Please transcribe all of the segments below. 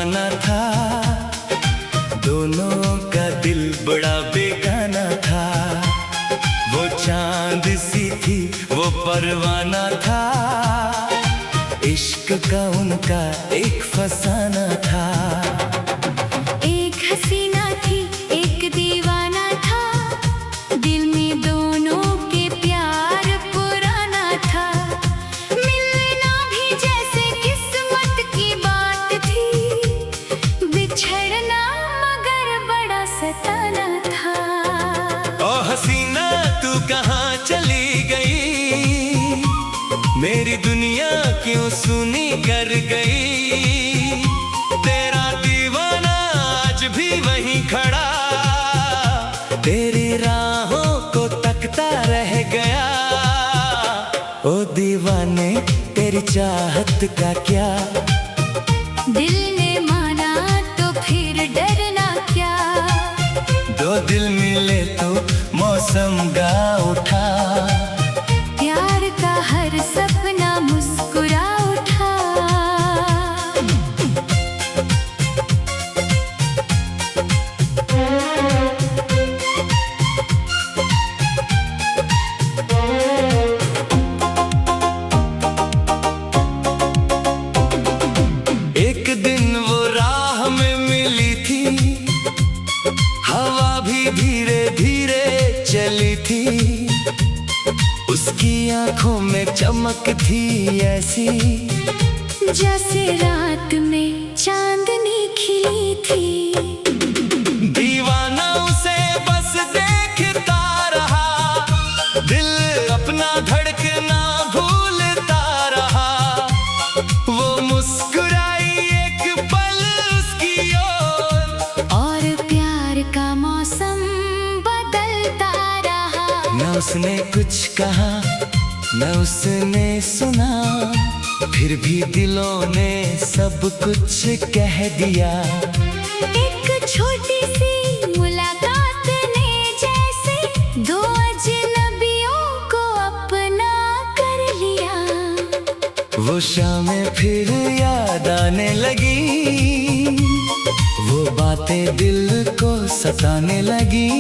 दीवाना था, दोनों का दिल बड़ा बेगाना था। वो चांद सी थी, वो परवाना था, इश्क का उनका एक फसाना था। एक हसीना थी, एक दीवाना था, दिल में दोनों के प्यार पुराना था। मिलना भी जैसे किस्मत की बात थी, बिछड़ना मगर बड़ा सताना था। ओ हसीना तू कहाँ चली गई, मेरी दुनिया क्यों सुनी कर गई। तेरा दीवाना आज भी वहीं खड़ा, तेरी राहों को तकता रह गया। ओ दीवाने तेरी चाहत का क्या, दिल ने माना तो फिर डरना क्या। दो दिल मिले तो मौसम गा उठा, प्यार का हर सपना मुस्कुरा उठा। एक दिन वो राह में मिली थी, हवा भी धीरे धीरे चली थी। उसकी आंखों में चमक थी ऐसी, जैसे रात में चांदनी खिली थी। दीवाना उसे बस देखता रहा, दिल अपना धड़कना भूलता रहा। वो मुस्कुराई एक पल उसकी ओर, और प्यार का मौसम बदलता रहा। न उसने कुछ कहा न उसने सुना, फिर भी दिलों ने सब कुछ कह दिया। एक छोटी सी मुलाकात ने जैसे दो अजनबियों को अपना कर लिया। वो शामें फिर याद आने लगी, वो बातें दिल को सताने लगी।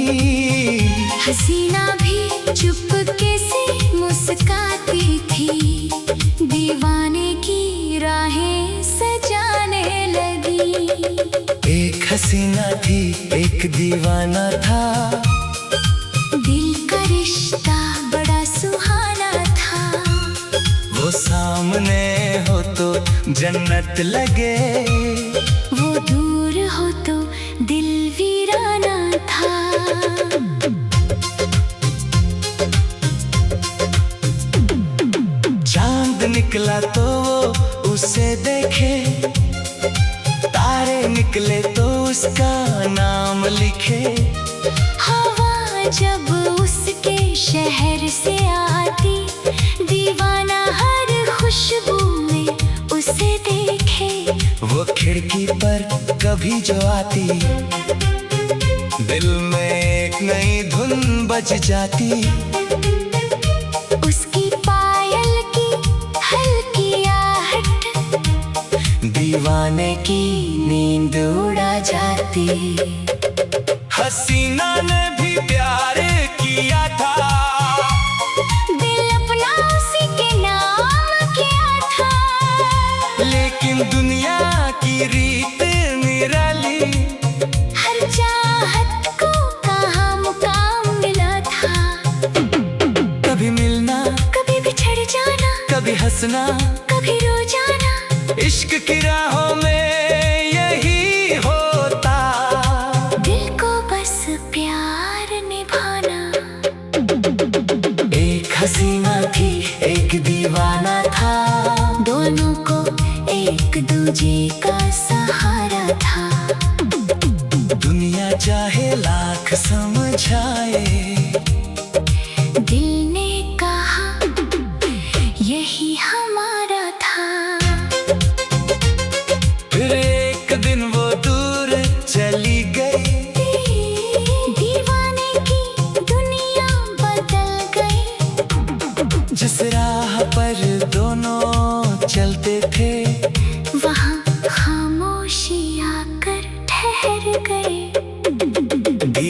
हसीना भी चुपके से मुस्काती थी, दीवाने की राहें सजाने लगी। एक हसीना थी, एक दीवाना था, दिल का रिश्ता बड़ा सुहाना था। वो सामने हो तो जन्नत लगे, वो दूर हो तो दिल वीराना था। चांद निकला तो वो उसे देखे, तारे निकले तो उसका नाम लिखे। हवा जब उसके शहर से आती, दीवाना हर खुशबू में उसे देखे। वो खिड़की पर कभी जो आती, दिल में एक नई धुन बज जाती। उसकी पायल की हल्की आहट, दीवाने की नींद उड़ा जाती। हसीना ने भी प्यार किया था, दिल अपना उसी के नाम किया था। लेकिन दुनिया की रीत निराली, हर चाहत को कहाँ मुकाम मिला था। कभी मिलना कभी बिछड़ जाना, कभी हंसना कभी रो जाना, इश्क की राहों में यही होता। दिल को बस प्यार निभाना। एक हसीना थी, एक दीवाना था, दोनों को एक दूजे का सहारा था। दुनिया चाहे लाख समझाए, दिल ने कहा यही हमारा था। फिर एक दिन वो दूर चली गई, दीवाने की दुनिया बदल गई। जिस राह पर दोनों चलते थे, वहाँ खामोशी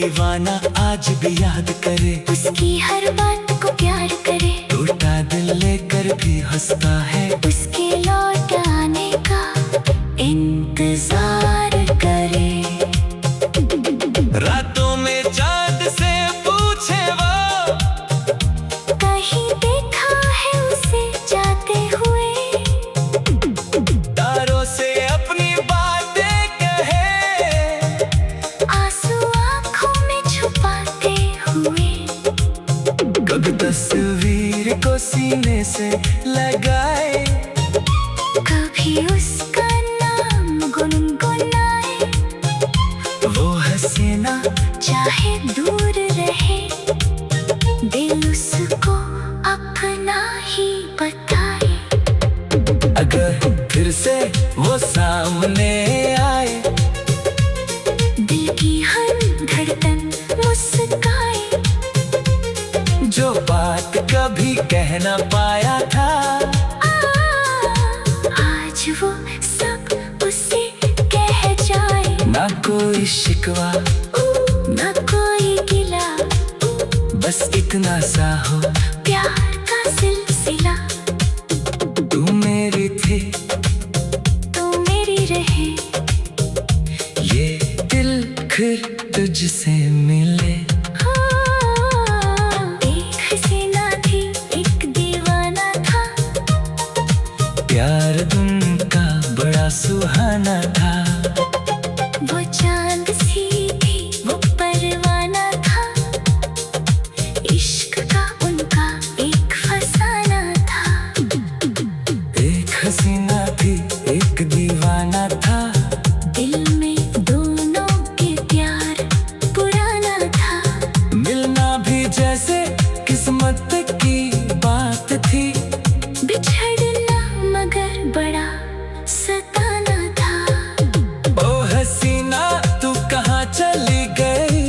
दीवाना आज भी याद करे, उसकी हर बात को प्यार करे। टूटा दिल लेकर भी हंसता है, उसके लौट आने का इंतजार करे। रातों में चाँद से पूछे वो, कहीं देखा है उसे जाते हुए। तारों से अपनी बातें कहे, आंसू आंखों में छुपाते हुए। कभी तस्वीर को सीने से लगाए, कभी उसका नाम गुनगुनाए। वो हसीना चाहे दूर रहे, दिल उसको अपना ही बताए। अगर फिर से वो सामने आए, दिल की हर धड़कन मुस्काए। जो बात कभी कह ना पाया था, आज वो सब उसे कह जाए। ना कोई शिकवा ना कोई गिला, बस इतना सा हो, प्यार का सिलसिला। तू मेरी थी तू मेरी रहे, ये दिल फिर तुझसे मिले। एक हसीना थी एक दीवाना था, प्यार उनका बड़ा सुहाना था। वो चांद सी थी वो परवाना था, इश्क का उनका एक फसाना था। एक हसीना थी एक दीवाना था, दिल में दोनों के प्यार पुराना था। मिलना भी जैसे किस्मत की बात थी, बिछड़ना मगर बड़ा सताना था। ओ हसीना तू कहाँ चली गई,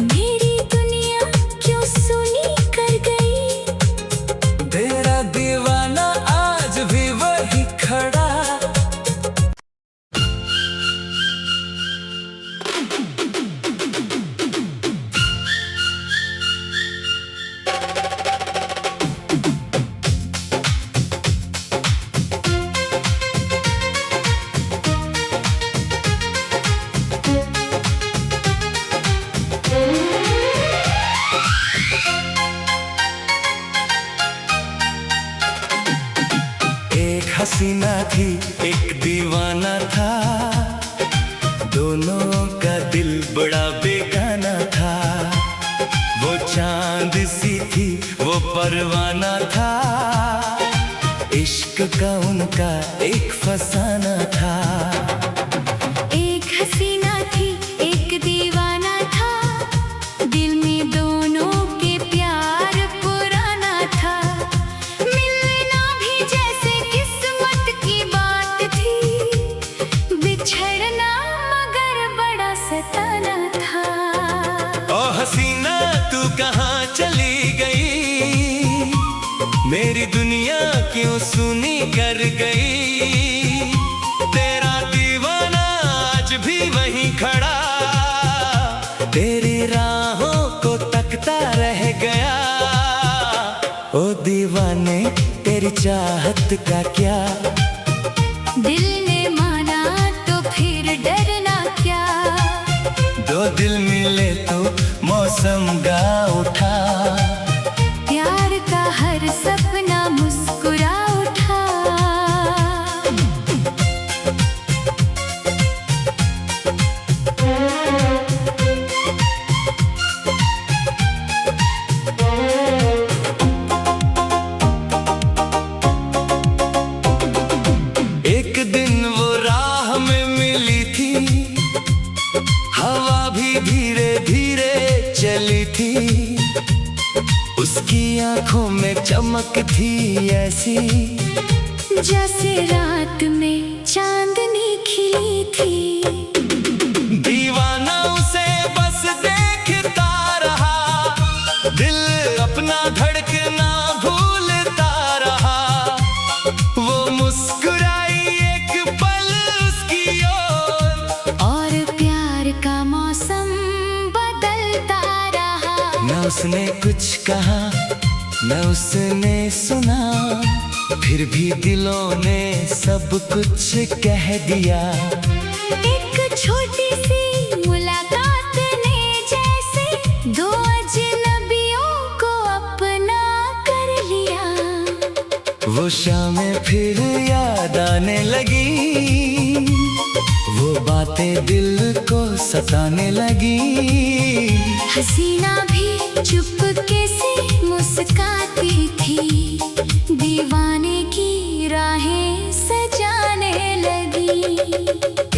मेरी दुनिया क्यों सुनी कर गई। तेरा दीवाना आज भी वही खड़ा। एक हसीना थी एक दीवाना था, दोनों का दिल बड़ा बेगाना था। वो चांद सी थी वो परवाना था, इश्क का उनका एक फसाना था। एक हसीना थी एक दीवाना था, दिल में दोनों के प्यार पुराना था। मिलना भी जैसे किस्मत की बात थी, बिछड़ना मगर बड़ा सताना था। ओ हसीना तू कहाँ चली गई, मेरी दुनिया क्यों सुनी कर गई। तेरा दीवाना आज भी वहीं खड़ा, तेरी राहों को तकता रह गया। ओ दीवाने तेरी चाहत का क्या, दिल ने माना तो फिर डरना क्या। दो दिल मिले तो मौसम गा उठा, प्यार का हर सपना मुस्कुरा उठा। एक दिन वो राह में मिली थी, हवा भी धीरे धीरे चली थी। उसकी आंखों में चमक थी ऐसी, जैसे रात में चांदनी खिली थी। दीवाना उसे बस देखता रहा, दिल अपना धड़कना भूलता रहा। वो मुस्कुराई एक पल उसकी ओर, और प्यार का मौसम उसने कुछ कहा न उसने सुना, फिर भी दिलों ने सब कुछ कह दिया। एक छोटी सी मुलाकात ने जैसे दो अजनबियों को अपना कर लिया। वो शामें फिर याद आने लगी, वो बातें दिल को सताने लगी। हसीना भी चुपके से मुस्काती थी, दीवाने की राहें सजाने लगी।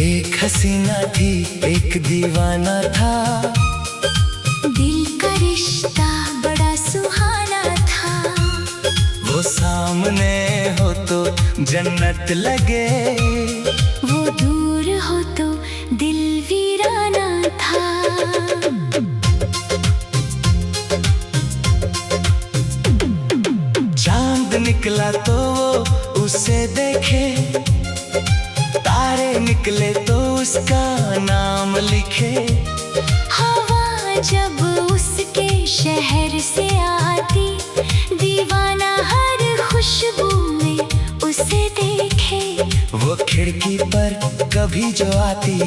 एक हसीना थी एक दीवाना था, दिल का रिश्ता बड़ा सुहाना था। वो सामने हो तो जन्नत लगे, वो दूर हो तो दिल वीराना था। चांद निकला तो वो उसे देखे, तारे निकले तो उसका नाम लिखे। हवा जब उसके शहर से आती, दीवाना हर खुशबू में उसे देखे। वो खिड़की पर कभी जो आती,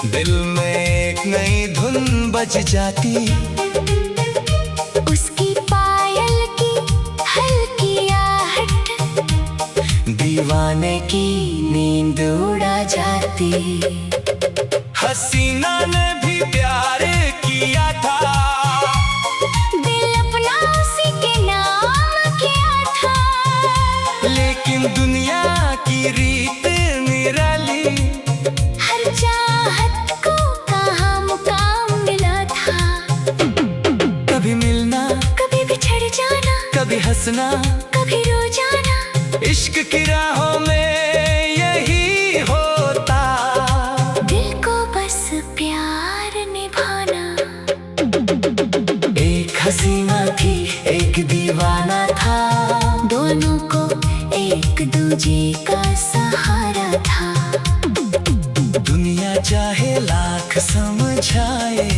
दिल में एक नई धुन बज जाती। उसकी पायल की हल्की आहट, दीवाने की नींद उड़ा जाती। हसीना ने भी प्यार किया था, दिल अपना उसी के नाम किया था। लेकिन दुनिया की रीत निराली, हर चाहत को कहाँ मुकाम मिला था। कभी मिलना कभी बिछड़ जाना, कभी हंसना कभी रो जाना। इश्क की राहों में यही होता। दिल को बस प्यार निभाना। एक हसीना थी एक दीवाना था, दोनों को एक दूजे का सहारा था। दुनिया चाहे लाख समझाए,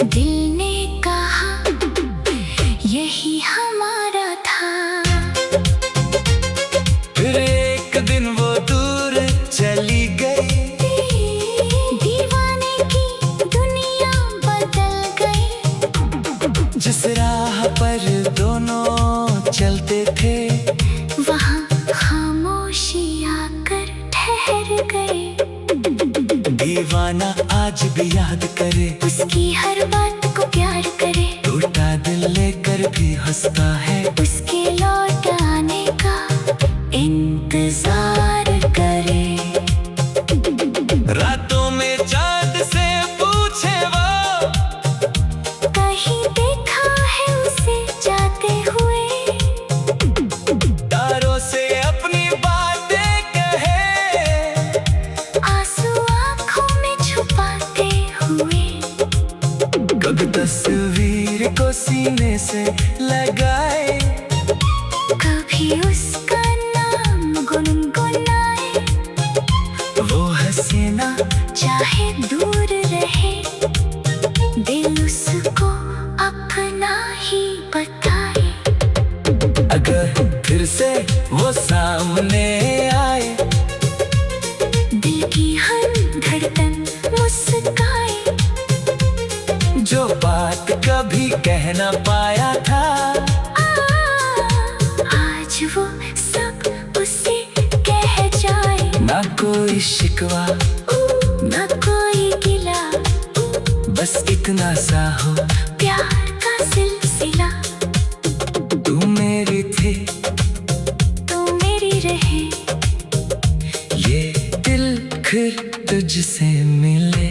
दिल ने कहा यही हमारा था। फिर एक दिन वो दूर चली गई, दीवाने की दुनिया बदल गई। जिस राह पर दोनों चलते थे, वहाँ खामोशी आकर ठहर गए। दीवाना आज भी याद करे, उसकी हर बात को प्यार करे। टूटा दिल लेकर भी हंसता है, उसके लौट आने का इंतजार करे। रातों में चाँद से पूछे वो, कहीं देखा है उसे जाते हुए। तारों से अपनी बातें कहे, आंसू आँखों में छुपाते हुए। कभी तस्वीर को सीने से लगाए, कभी उसका नाम गुनगुनाए। वो हसीना चाहे दूर रहे, दिल उसको अपना ही बताए। अगर फिर से वो सामने आए, दिल की हर धड़कन मुस्काए। जो बात कभी कह ना पाया था, आज वो सब उसे कह जाए। ना कोई शिकवा ना कोई गिला, बस इतना सा हो प्यार का सिलसिला। तू मेरी थी तू मेरी रहे, ये दिल फिर तुझसे मिले।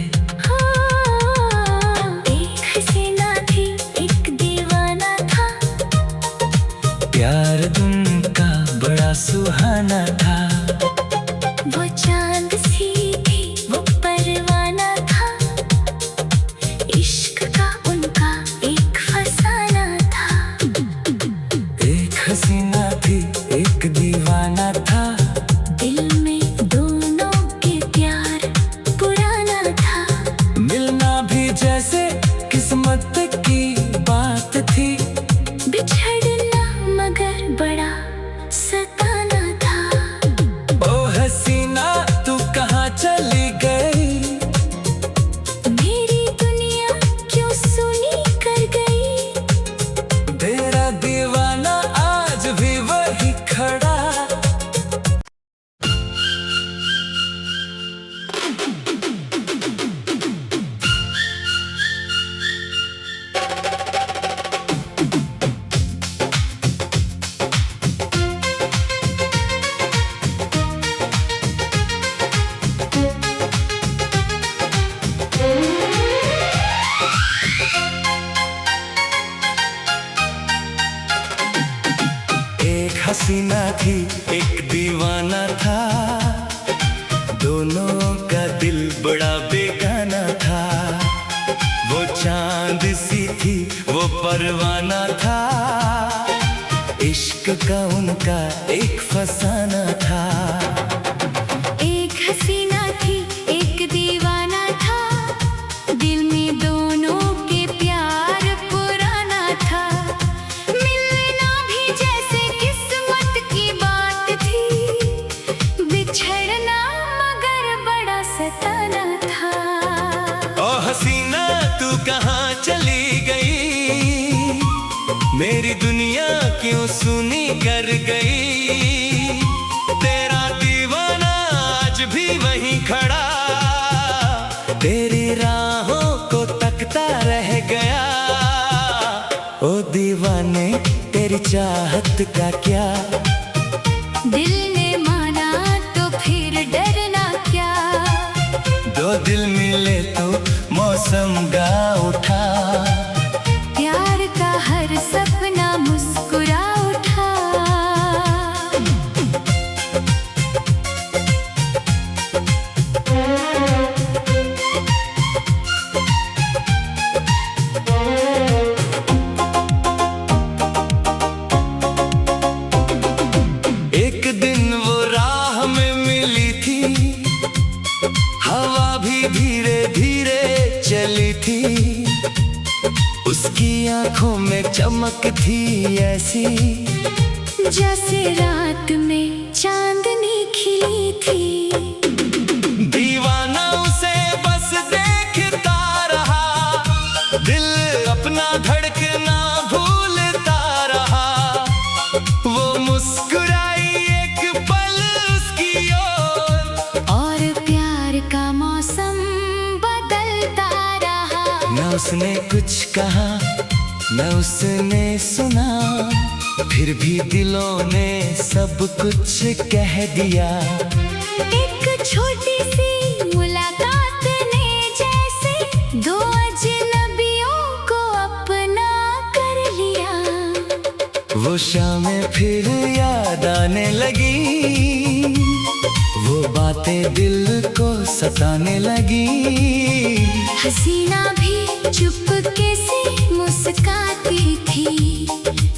एक हसीना थी एक दीवाना था, प्यार उनका बड़ा सुहाना था। वो चांद सी थी वो परवाना था। इश्क का उनका एक फसाना था। एक हसीना थी एक दीवाना था, दिल में दोनों के प्यार पुराना का उनका एक फसाना था। एक हसीना थी एक दीवाना था, दिल में दोनों के प्यार पुराना था। मिलना भी जैसे किस्मत की बात थी, बिछड़ना मगर बड़ा सताना था। ओ हसीना तू कहाँ चली गई, मेरी दुनिया क्यों सुनी कर गई। तेरा दीवाना आज भी वहीं खड़ा, तेरी राहों को तकता रह गया। ओ दीवाने तेरी चाहत का क्या, दिल ने माना तो फिर डरना क्या। दो दिल मिले तो मौसम गा उठा, प्यार का हर सपना मुस्कुरा उठा। एक दिन वो राह में मिली थी, हवा भी धीरे धीरे चली थी। उसकी आंखों में चमक थी ऐसी, जैसे रात में चांदनी खिली थी। दीवाना उसे बस देखता रहा, दिल अपना धड़कना भूलता रहा। वो मुस्कुराई एक पल उसकी ओर, और प्यार का मौसम बदलता रहा। न उसने कुछ कहा न उसने सुना, फिर भी दिलों ने सब कुछ कह दिया। एक छोटी सी मुलाकात ने जैसे दो अजनबियों को अपना कर लिया। वो शामें फिर याद आने लगी, वो बातें दिल को सताने लगी। हसीना भी चुपके से मुस्काती थी,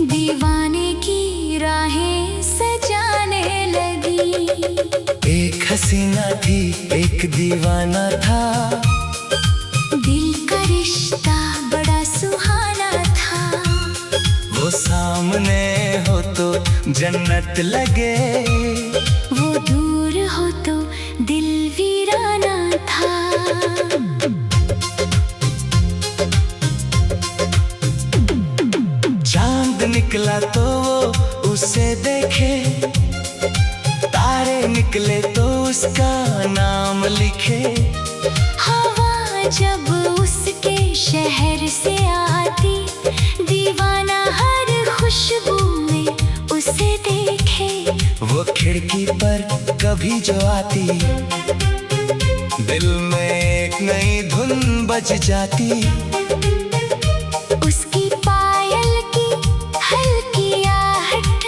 दीवाने की राहें सजाने लगी। एक हसीना थी एक दीवाना था, दिल का रिश्ता बड़ा सुहाना था। वो सामने हो तो जन्नत लगे, वो दूर हो तो दिल वीराना था। चांद निकला तो वो उसे देखे, तारे निकले तो उसका नाम लिखे। हवा जब उसके शहर से आती, दीवाना हर खुशबू में उसे देखे। वो खिड़की पर कभी जो आती, दिल में एक नई धुन बज जाती। उसकी पायल की हल्की आहट,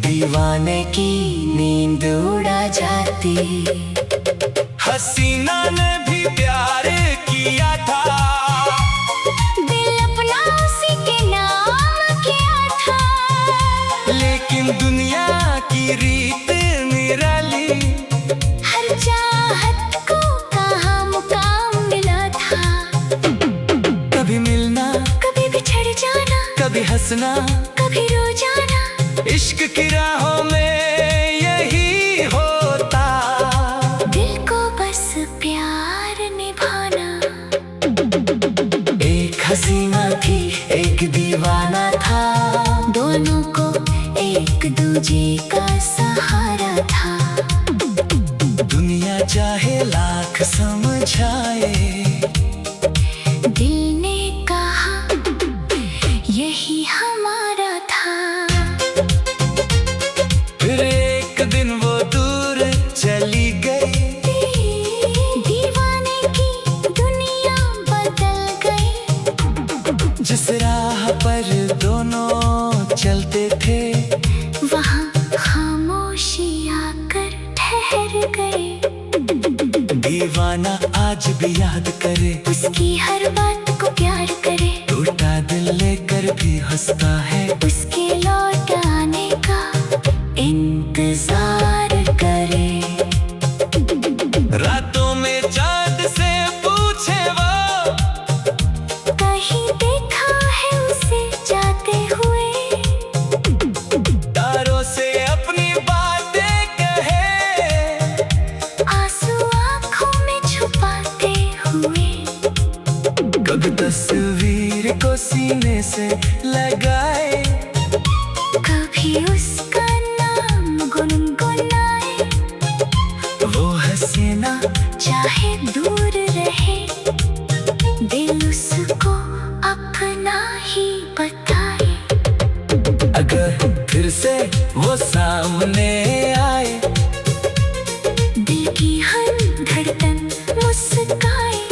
दीवाने की नींद उड़ा जाती। हसीना ने भी प्यार किया था, दिल अपना उसी के नाम किया था। लेकिन दुनिया की रीत निराली, हर चाहत को कहाँ मुकाम मिला था। कभी मिलना कभी बिछड़ जाना, कभी हंसना कभी रो जाना। इश्क की राहों में यही होता। दिल को बस प्यार निभाना। एक हसीना थी एक दीवाना था, दोनों को एक दूजे का सहारा था। दुनिया चाहे लाख समझाए, दिल ने कहा यही हमारा था। फिर एक दिन वो दूर चली गई, दीवाने की दुनिया बदल गई। जिस राह पर दोनों चलते थे, वहाँ खामोशी आकर ठहर गए। दीवाना आज भी याद करे, उसकी हर बात को प्यार करे। टूटा दिल लेकर भी हंसता है। उसके लौट आने सीने से लगाए, कभी उसका नाम गुनगुनाए। वो हसीना चाहे दूर रहे, दिल उसको अपना ही बताए। अगर फिर से वो सामने आए, दिल की हर धड़कन मुस्काए।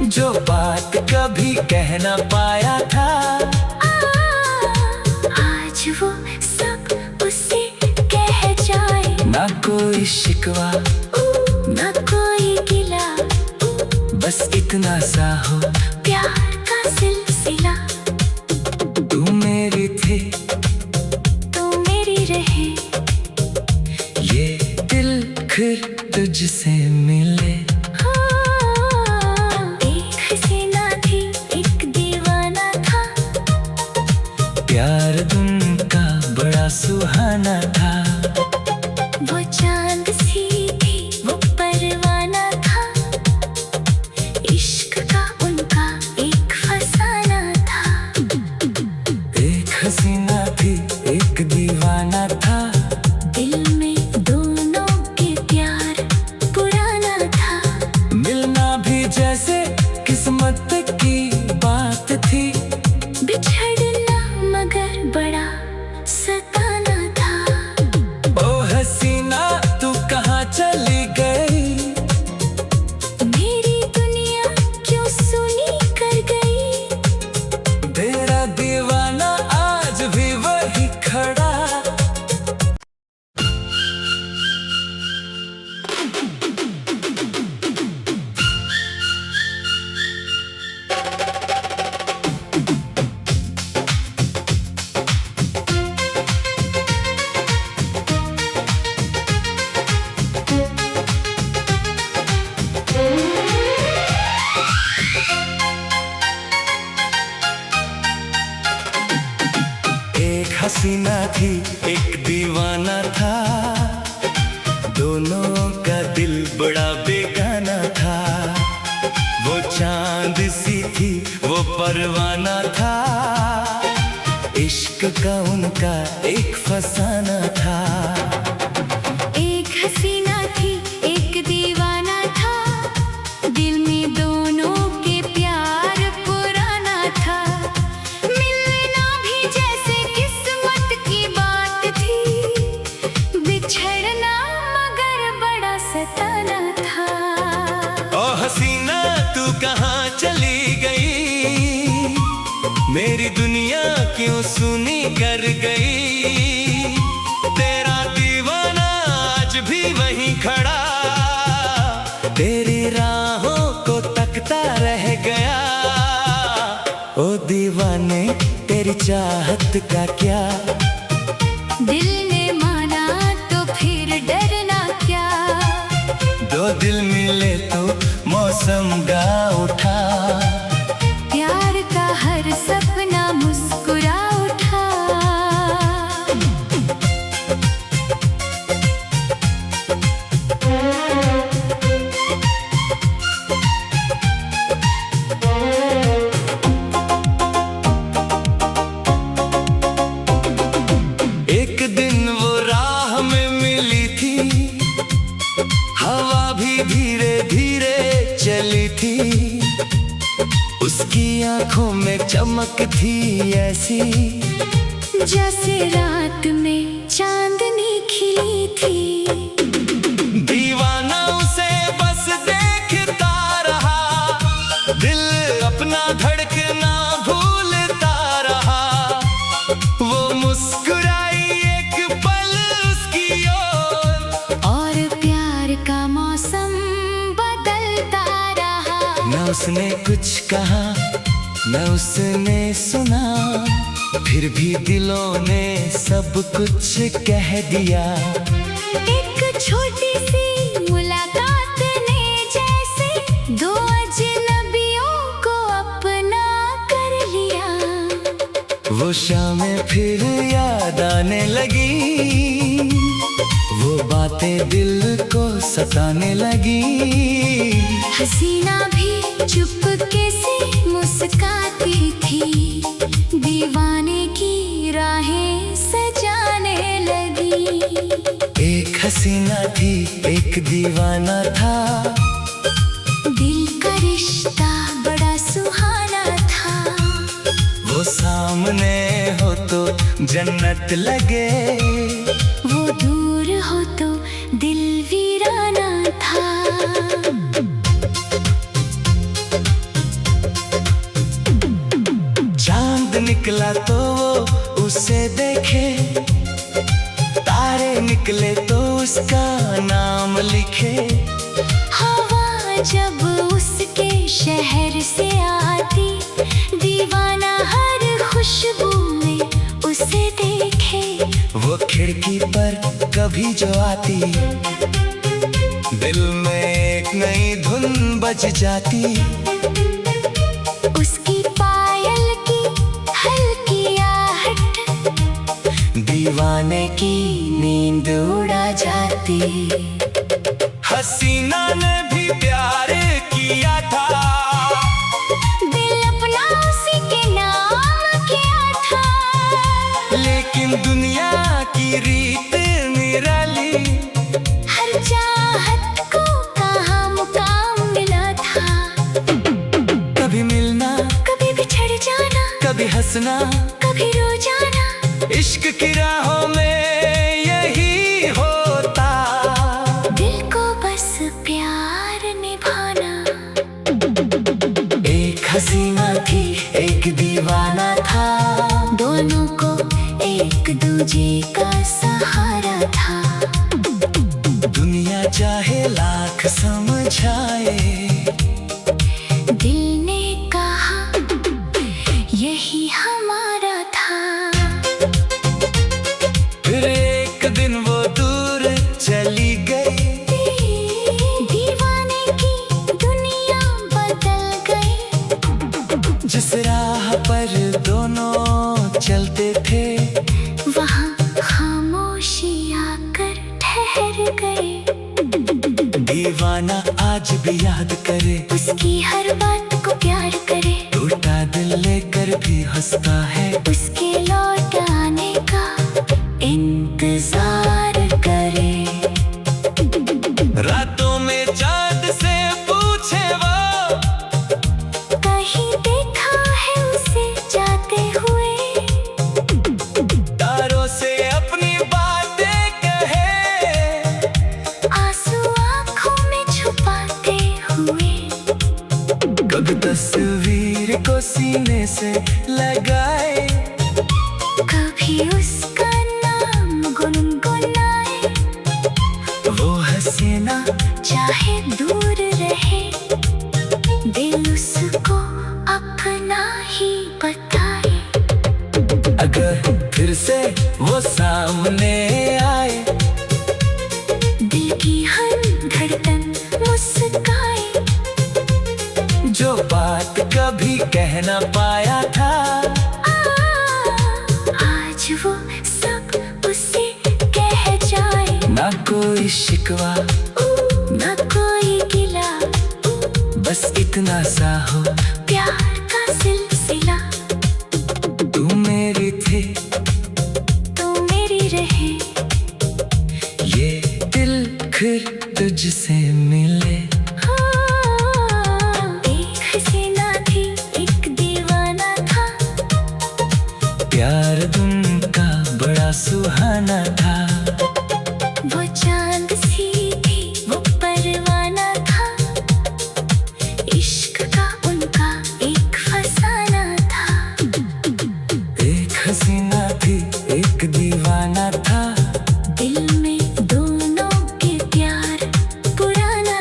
जो बात कभी कह ना पाया था, आज वो सब उसे कह जाए। ना कोई शिकवा ना कोई गिला, बस इतना सा हो प्यार का सिलसिला। तू मेरी थी तू मेरी रहे, ये दिल फिर तुझसे मिले। एक हसीना थी एक दीवाना था, प्यार उनका बड़ा सुहाना था। वो चांद सी थी वो परवाना था, इश्क का उनका एक फसाना था। एक हसीना थी एक दीवाना था, दिल में दोनों के प्यार पुराना था। मिलना भी जैसे किस्मत की बात थी, बिछड़ना मगर बड़ा सताना था। ओ हसीना तू कहाँ चली गई, मेरी दुनिया क्यों सुनी कर गई। तेरा दीवाना आज भी वही खड़ा। एक हसीना थी एक दीवाना था, दोनों का दिल बड़ा बेगाना था। वो चांद सी थी वो परवाना था, इश्क का उनका एक फसाना था। एक हसीना थी एक दीवाना था, दिल में दोनों के प्यार पुराना था। मिलना भी जैसे किस्मत की बात थी, बिछड़ना मगर बड़ा सताना था। ओ हसीना तू कहाँ चली गई, मेरी दुनिया क्यों सुनी कर गई। तेरा दीवाना आज भी वहीं खड़ा, तेरी राहों को तकता रह गया। ओ दीवाने तेरी चाहत का क्या, दिल ने माना तो फिर डरना क्या। दो दिल मिले तो मौसम गा उठा, प्यार का हर सपना मुस्कुरा उठा। एक दिन वो राह में मिली थी, हवा भी धीरे धीरे चली थी। उसकी आंखों में चमक थी ऐसी, जैसे रात में चांदनी खिली थी। दीवाना उसे बस देखता रहा, दिल अपना धड़कना भूलता रहा। वो मुस्कुराई एक पल उसकी ओर, और प्यार का मौसम बदलता रहा। न उसने कुछ कहा न उसने सुना, फिर भी दिलों ने सब कुछ कह दिया। एक छोटी सी मुलाकात ने जैसे दो अजनबियों को अपना कर लिया। वो शामें फिर याद आने लगी, वो बातें दिल को सताने लगी। हसीना भी चुपके से मुस्कुराई। मुस्काती थी, दीवाने की राहें सजाने लगी। एक हसीना थी एक दीवाना था, दिल का रिश्ता बड़ा सुहाना था। वो सामने हो तो जन्नत लगे, वो दूर हो तो दिल वीराना था। चांद निकला तो वो उसे देखे, तारे निकले तो उसका नाम लिखे। हवा जब उसके शहर से आती, दीवाना हर खुशबू में उसे देखे। वो खिड़की पर कभी जो आती, दिल में एक नई धुन बज जाती। उसकी पायल की हल्की आहट, दीवाने की नींद उड़ा जाती। हसीना ने भी प्यार किया था, दिल अपना उसी के नाम किया था। लेकिन दुनिया की रीत निराली, हर चाहत को कहाँ मुकाम मिला था। कभी मिलना कभी बिछड़ जाना, कभी हंसना कभी रो जाना। इश्क की राहों में यही होता। दिल को बस प्यार निभाना। एक हसीना थी एक दीवाना था, दोनों को एक दूजे का सहारा था। दुनिया चाहे लाख समझाए, दिल ने कहा यही हमारा था। फिर एक दिन वो दूर चली गई, दीवाने की दुनिया बदल गई। जिस राह पर दोनों चलते थे, वहाँ खामोशी आकर ठहर गए। दीवाना आज भी याद करे, उसकी हर बात को प्यार करे। टूटा दिल लेकर भी हंसता है, उसके लौट आने का इंतजार करे। रातों में चाँद से पूछे वो, कहीं देखा है उसे जाते हुए। तारों से अपनी बातें कहे, आंसू आँखों में छुपाते हुए। कभी तस्वीर को सीने से लगाए, कभी उसका नाम गुनगुनाए। वो हसीना चाहे दूर रहे, दिल उसको अपना ही बताए। अगर फिर से वो सामने आए, दिल की हर धड़कन मुस्काए। जो बात कभी कह ना पाया था, आज वो सब उसे कह जाए। ना कोई शिकवा ना कोई गिला, बस इतना सा हो, प्यार का सिलसिला। तू मेरी थी तू मेरी रहे, ये दिल फिर तुझसे मिले। एक हसीना थी एक दीवाना था, प्यार धुन का बड़ा सुहाना था। वो चांद सी थी वो परवाना था। इश्क का उनका एक फसाना था। एक हसीना थी एक दीवाना था, दिल में दोनों के प्यार पुराना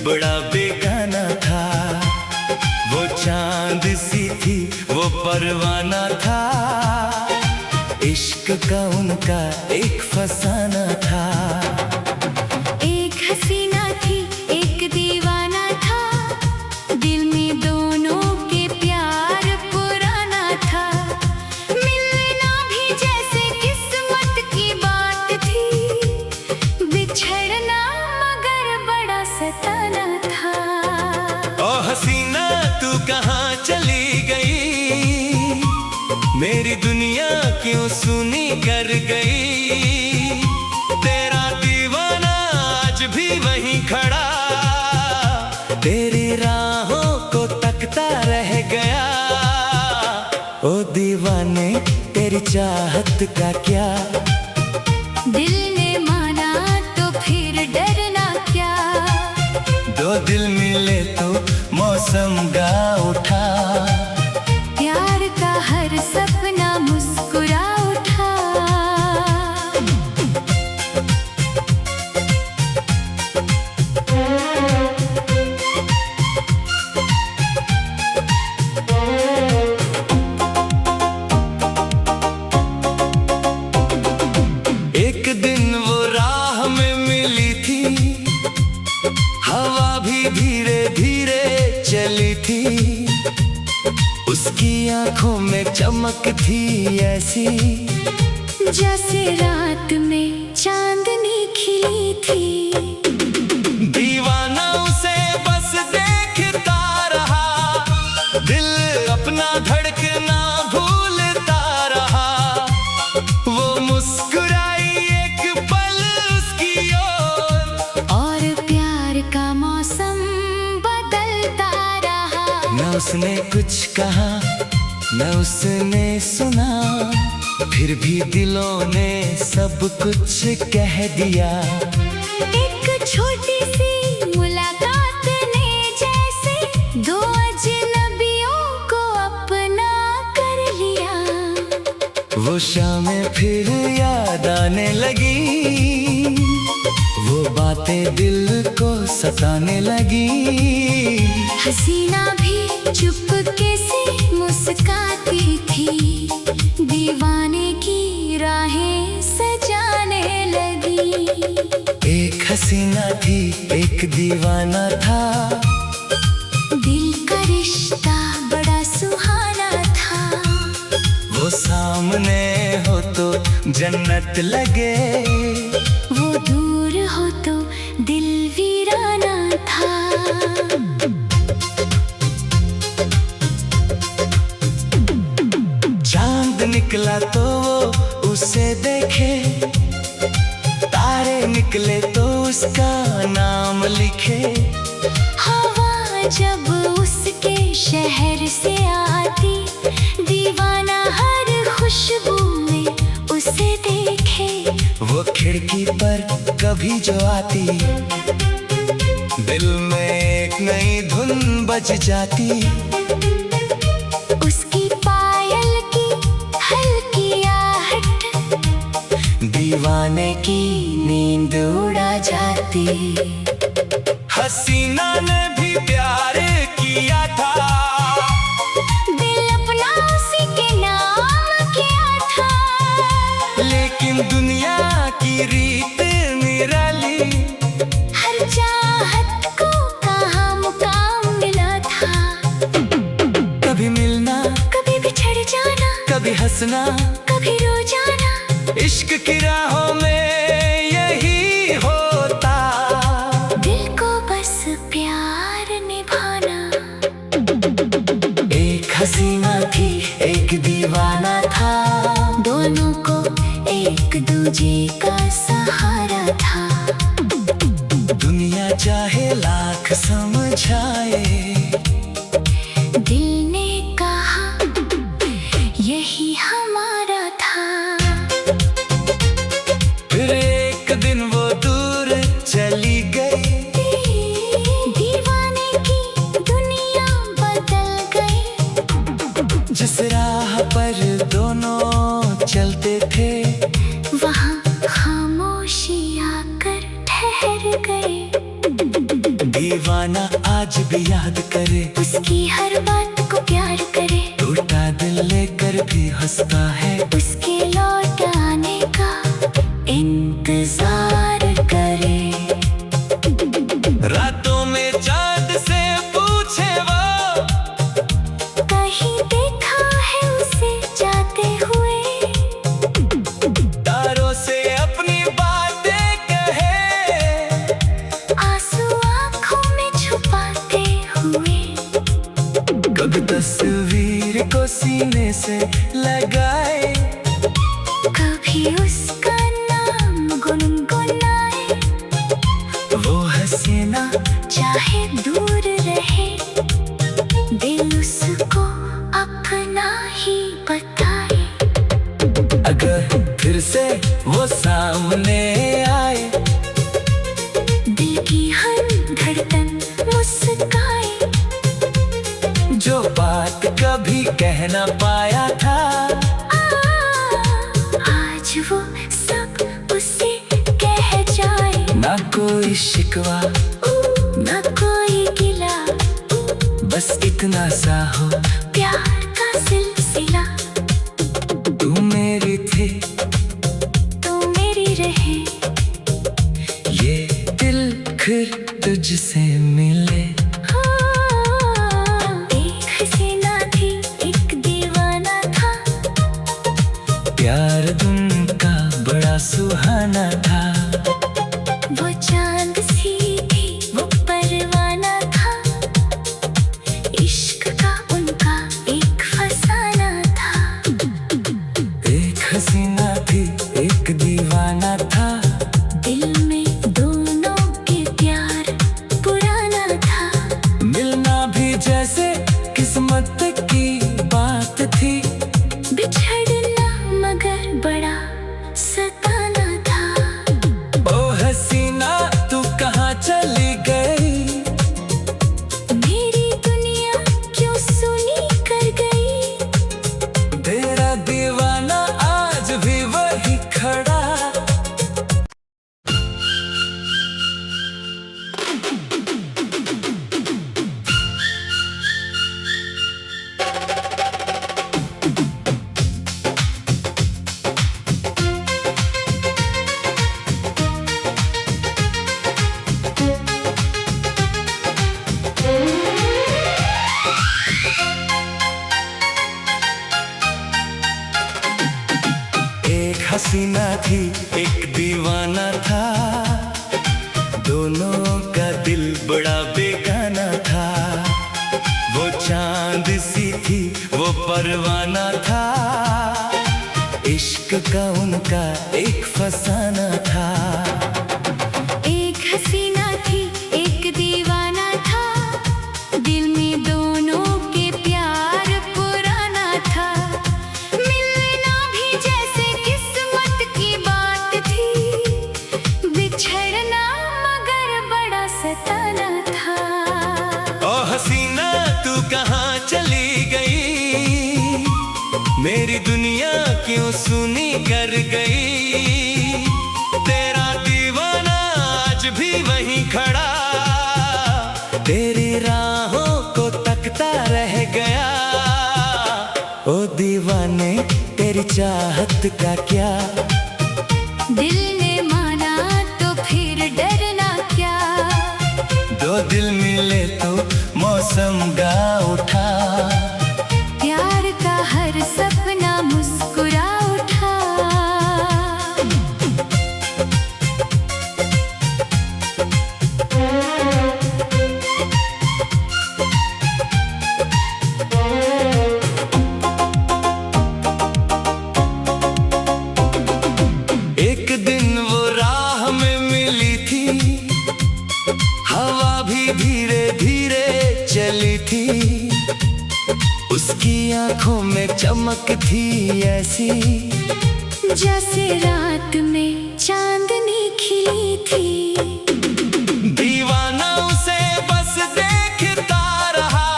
बड़ा बेगाना था। वो चांद सी थी, वो परवाना था। इश्क का उनका एक फसाना था। एक हसीना थी, एक दीवाना था। दिल में दोनों के प्यार पुराना था। मिलना भी जैसे किस्मत की बात थी। बिछड़ना मगर बड़ा सताना था। ओ हसीना तू कहाँ चली गई? मेरी दुनिया क्यों सुनी कर गई? तेरा दीवाना आज भी वहीं खड़ा, तेरी राहों को तकता रह गया। ओ दीवाने तेरी चाहत का क्या? दिल ने माना तो फिर डरना क्या? दो दिल मिले तो मौसम गा उठा। प्यार का हर सपना मुस्कुरा उठा। एक दिन वो राह में मिली थी, हवा भी धीरे धीरे चली थी। उसकी आंखों में चमक थी ऐसी, जैसे रात में चांदनी खिली थी। दीवाना उसे बस देखता रहा, दिल अपना धड़कना भूलता रहा। वो मुस्कुराई एक पल उसकी ओर, और प्यार का मौसम बदलता रहा। न उसने कुछ कहा न उसने सुना, फिर भी दिलों ने सब कुछ कह दिया। एक छोटी सी मुलाकात ने जैसे दो अजनबियों को अपना कर लिया। वो शामें फिर याद आने लगी, वो बातें दिल को सताने लगी। हसीना भी चुपके से मुस्काती थी, दीवाने की राहें सजाने लगी। एक हसीना थी, एक दीवाना था। दिल का रिश्ता बड़ा सुहाना था। वो सामने हो तो जन्नत लगे, वो दूर हो तो दिल वीराना था। चांद निकला तो वो उसे देखे, तारे निकले तो उसका नाम लिखे। हवा जब उसके शहर से आती, दीवाना हर खुशबू में उसे देखे। वो खिड़की पर कभी जो आती, दिल में एक नई धुन बज जाती। उसकी पायल की हल्की आहट, दीवाने की नींद उड़ा जाती। हसीना ने भी प्यार किया था, दिल अपना उसी के नाम किया था। लेकिन दुनिया की रीत निराली, हर चाहत को कहाँ मुकाम मिला था। कभी मिलना कभी बिछड़ जाना, कभी हंसना कभी रो जाना। इश्क की राहों में यही होता। दिल को बस प्यार निभाना। एक हसीना थी, एक दीवाना था। दोनों को एक दूजे का सहारा था। दुनिया चाहे लाख समझाए, दिल ने कहा यही हमारा था। फिर एक दिन वो दूर चली गई, दीवाने की दुनिया बदल गई। जिस राह पर दोनों चलते थे, वहाँ खामोशी आकर ठहर गए। दीवाना आज भी याद करे, उसकी हर बात को प्यार करे। टूटा दिल लेकर भी हंसता है, उसके लौट आने का इंतजार करे। रातों में चांद से पूछे वो, कहीं देखा है उसे जाते हुए। तारों से अपनी बातें कहे, आंसू आंखों में छुपाते हुए। कभी तस्वीर को सीने से लगाए, कभी उसका नाम गुनगुनाए। वो हसीना चाहे दूर रहे, दिल उसको अपना ही बताए। अगर फिर से वो सामने आए, दिल की हर धड़कन मुस्काए। जो बात कभी कह ना पाया था, आज वो सब उसे कह जाए। ना कोई शिकवा ना कोई गिला, बस इतना सा हो, प्यार का सिलसिला। तू मेरी थी तू मेरी रहे, ये दिल फिर तुझसे मिले। एक हसीना थी एक दीवाना था, प्यार उनका बड़ा सुहाना था। वो चांद सी थी वो परवाना था, इश्क का उनका एक फसाना था। एक हसीना थी एक दीवाना था, दिल में दोनों के प्यार पुराना था। मिलना भी जैसे किस्मत की बात थी, बिछड़ना मगर बड़ा सताना था। ओ हसीना तू कहाँ चली गई, मेरी दुनिया क्यों सुनी कर गई। तेरा दीवाना आज भी वही खड़ा। एक हसीना थी एक दीवाना था, दोनों का दिल बड़ा बेगाना था। वो चांद सी थी वो परवाना था, इश्क का उनका एक फसाना था। एक हसीना थी एक दीवाना था, दिल में दोनों के प्यार पुराना था। मिलना भी जैसे किस्मत की बात थी, बिछड़ना मगर बड़ा सताना था। ओ हसीना तू कहाँ चली गई, मेरी दुनिया क्यों सुनी कर गई। तेरा दीवाना आज भी वहीं खड़ा, तेरी राहों को तकता रह गया। ओ दीवाने तेरी चाहत का क्या, दिल ने माना तो फिर डरना क्या। दो दिल मिले तो मौसम गा उठा, प्यार का हर सपना मुस्कुरा उठा। एक दिन वो राह में मिली थी, हवा भी धीरे धीरे चली थी। उसकी आंखों में चमक थी ऐसी, जैसे रात में चांदनी खिली थी। दीवाना उसे बस देखता रहा,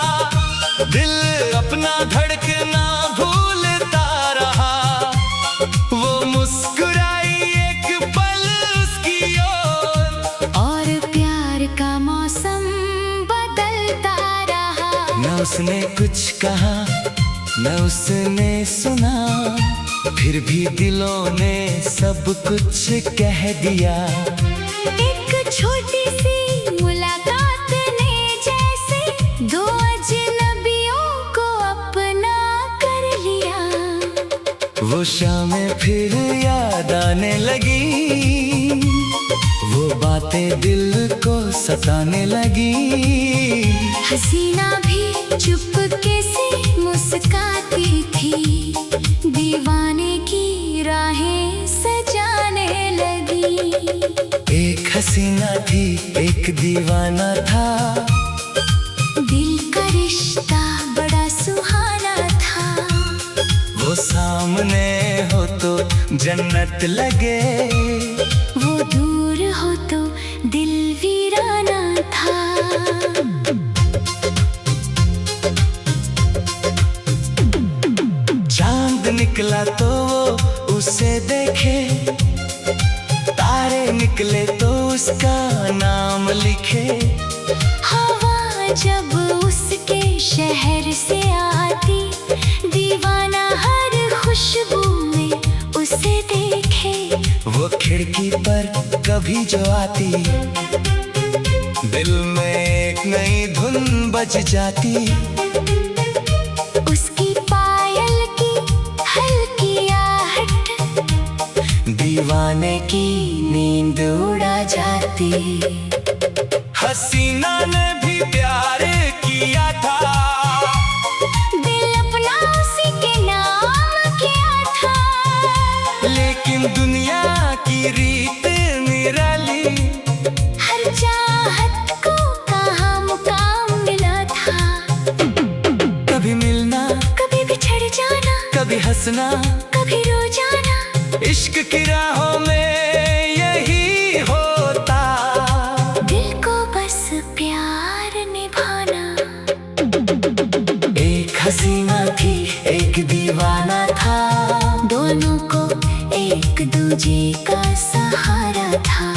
दिल अपना धड़कना भूलता रहा। वो मुस्कुराई एक पल उसकी ओर, और प्यार का मौसम बदलता रहा। न उसने कुछ कहा न उसने सुना, फिर भी दिलों ने सब कुछ कह दिया। एक छोटी सी मुलाकात ने जैसे दो अजनबियों को अपना कर लिया। वो शामें फिर याद आने लगी, वो बातें दिल को सताने लगी। हसीना भी चुपके से मुस्काती थी, दीवाने की राहें सजाने लगी। एक हसीना थी एक दीवाना था, दिल का रिश्ता बड़ा सुहाना था। वो सामने हो तो जन्नत लगे, वो दूर हो तो दिल वीराना था। चांद निकला तो वो उसे देखे, तारे निकले तो उसका नाम लिखे। हवा जब उसके शहर से आती, दीवाना हर खुशबू में उसे देखे। वो खिड़की पर कभी जो आती, दिल में एक नई धुन बज जाती। उसकी पायल की हल्की आहट दीवाने की नींद उड़ा जाती। हसीना ने भी प्यार किया था, दिल अपना उसी के नाम किया था। लेकिन दुनिया की रीत निराली, हर चाहत को कहाँ मुकाम मिला था। कभी मिलना कभी बिछड़ जाना, कभी हंसना कभी रो जाना। इश्क की राहों में यही होता। दिल को बस प्यार निभाना। एक हसीना थी एक दीवाना था, दोनों को एक दूजे का सहारा था।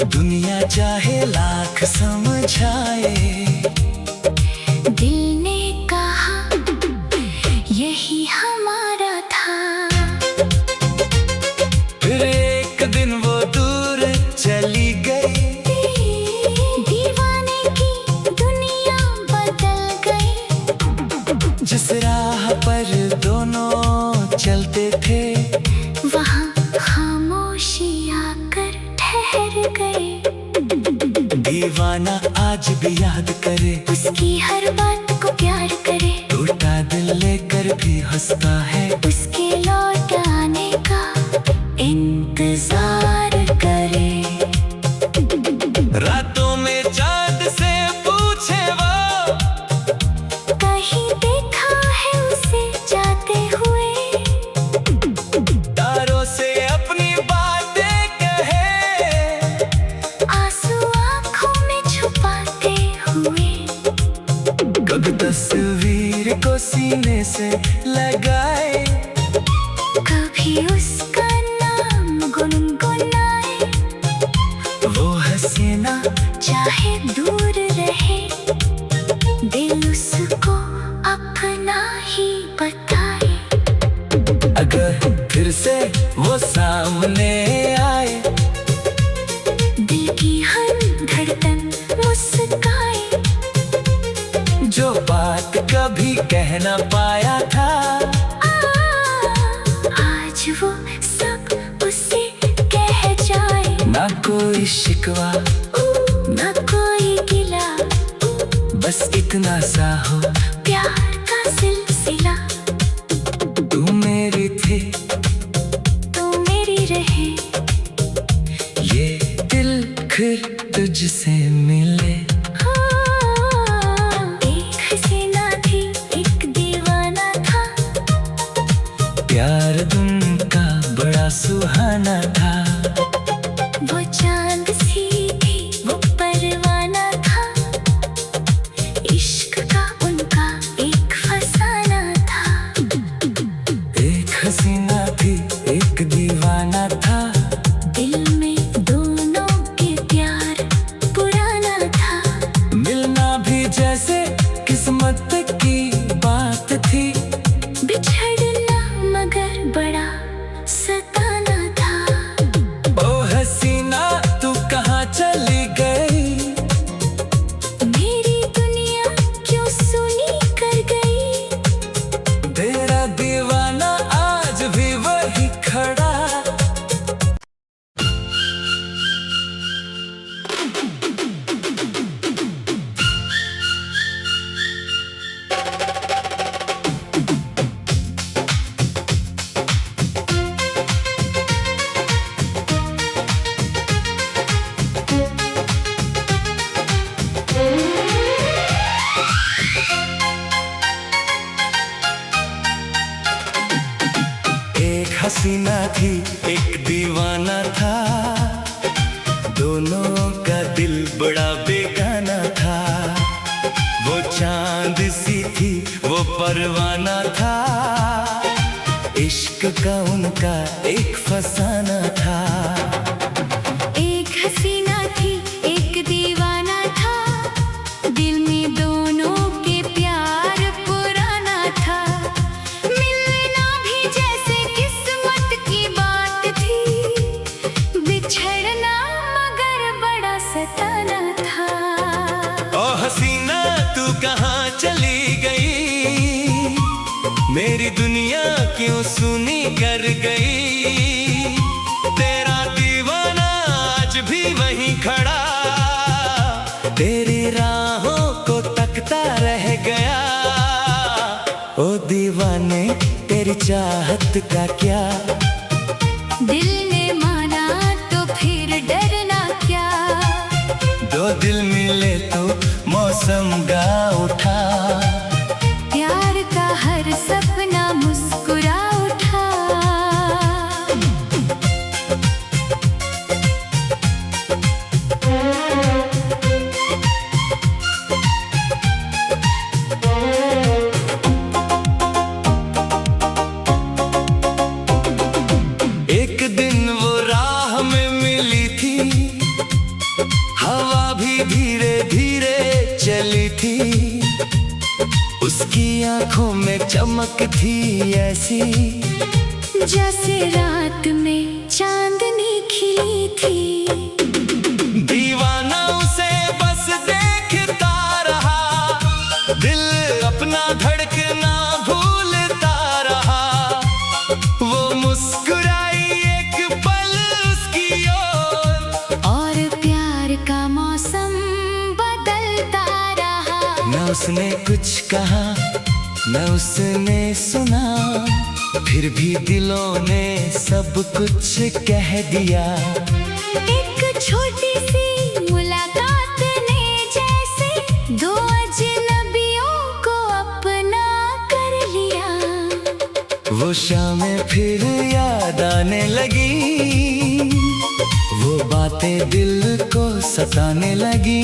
दुनिया चाहे लाख समझाए, दिल ने कहा यही हमारा था। फिर एक दिन वो दूर चली गई, दीवाने की दुनिया बदल गई। जिस राह पर दोनों चलते थे, वहाँ खामोशी आकर ठहर गए। दीवाना आज भी याद करे, उसकी हर बात को प्यार करे। टूटा दिल लेकर भी हंसता है, उसके लौट आने का इंतजार करे। रातों में चाँद से पूछे वो, कहीं देखा है उसे जाते हुए। तारों से अपनी बातें कहे, आंसू आँखों में छुपाते हुए। कभी तस्वीर को सीने से लगाए, कभी उसका नाम गुनगुनाए। वो हसीना चाहे दूर रहे, दिल उसको अपना ही बताए। अगर फिर से वो सामने आए, दिल की हर धड़कन मुस्काए। जो बात कभी कह ना पाया था, आज वो सब उसे कह जाए। ना कोई शिकवा न कोई गिला, बस इतना सा हो प्यार का सिलसिला। तू मेरी थी तू मेरी रहे, ये दिल फिर तुझसे मिले। एक हसीना थी एक दीवाना था, प्यार दिन का बड़ा सुहाना था। वो चांद सी थी वो परवाना था, इश्क का उनका एक फसाना था। एक हसीना थी एक दीवाना था, दिल में दोनों के प्यार पुराना एक दीवाना था, दोनों का दिल बड़ा बेगाना था। वो चांद सी थी, वो परवाना था, इश्क का उनका एक फसाना था। एक हसीना थी, एक दीवाना था, दिल में दोनों के प्यार पुराना था। मिलना भी जैसे किस्मत की बात थी, बिछड़ना मगर बड़ा सताना था। ओ हसीना तू कहाँ चली गई, मेरी दुनिया क्यों सुनी कर गई। तेरा दीवाना आज भी वहीं खड़ा, तेरी राहों को तकता रह गया। ओ दीवाने तेरी चाहत का क्या, दिल ने माना तो फिर डरना क्या। दो दिल मिले तो मौसम गा उठा, प्यार का हर सपना मुस्कुरा उठा। एक दिन वो राह में मिली थी, हवा भी धीरे धीरे चली थी। उसकी आंखों में चमक थी ऐसी, जैसे रात में चांदनी खिली थी। दीवाना उसे बस देखता रहा, दिल अपना धड़कना भूलता रहा। वो मुस्कुराई एक पल उसकी ओर, और प्यार का मौसम बदलता रहा। न उसने कुछ कहा, न उसने सुना, फिर भी दिलों ने सब कुछ कह दिया। एक छोटी सी मुलाकात ने जैसे दो अजनबियों को अपना कर लिया। वो शामें फिर याद आने लगी, वो बातें दिल को सताने लगी।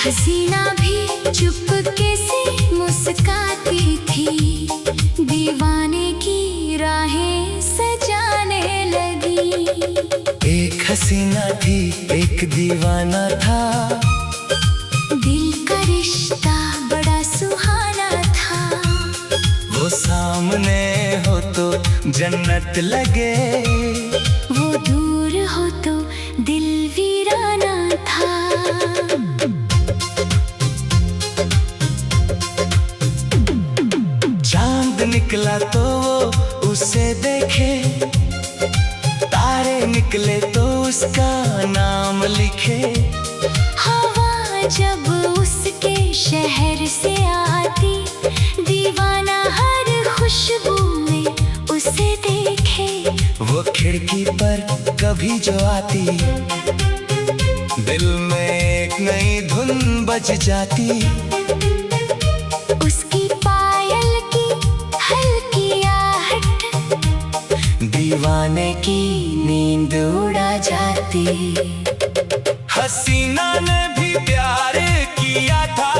हसीना भी चुपके से मुस्काती थी, दीवाने की राहें सजाने लगी। एक हसीना थी, एक दीवाना था, दिल का रिश्ता बड़ा सुहाना था। वो सामने हो तो जन्नत लगे, वो दूर हो तो दिल वीराना था। चांद निकला तो वो उसे देखे, तारे निकले तो उसका नाम लिखे। हवा जब उसके शहर से आती, दीवाना हर खुशबू में उसे देखे। वो खिड़की पर कभी जो आती, दिल में एक नई धुन बज जाती। उसकी पायल की हल्की आहट, दीवाने की नींद उड़ा जाती। हसीना ने भी प्यार किया था,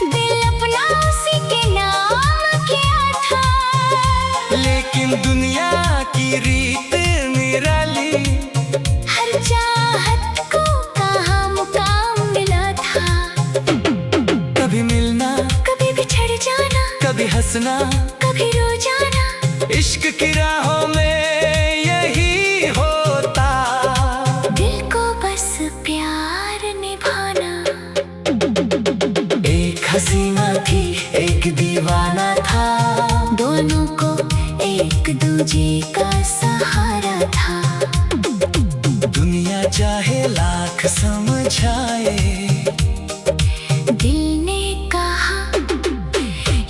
दिल अपना उसी के नाम किया था। लेकिन दुनिया की रीत निराली, हर चाहत को कहाँ मुकाम मिला था। कभी मिलना, कभी बिछड़ जाना, कभी हंसना, कभी रो जाना। इश्क की राहों में यही होता। दिल को बस प्यार निभाना। एक हसीना थी, एक दीवाना था, दोनों को एक दूजे का सहारा था। दुनिया चाहे लाख समझाए, दिल ने कहा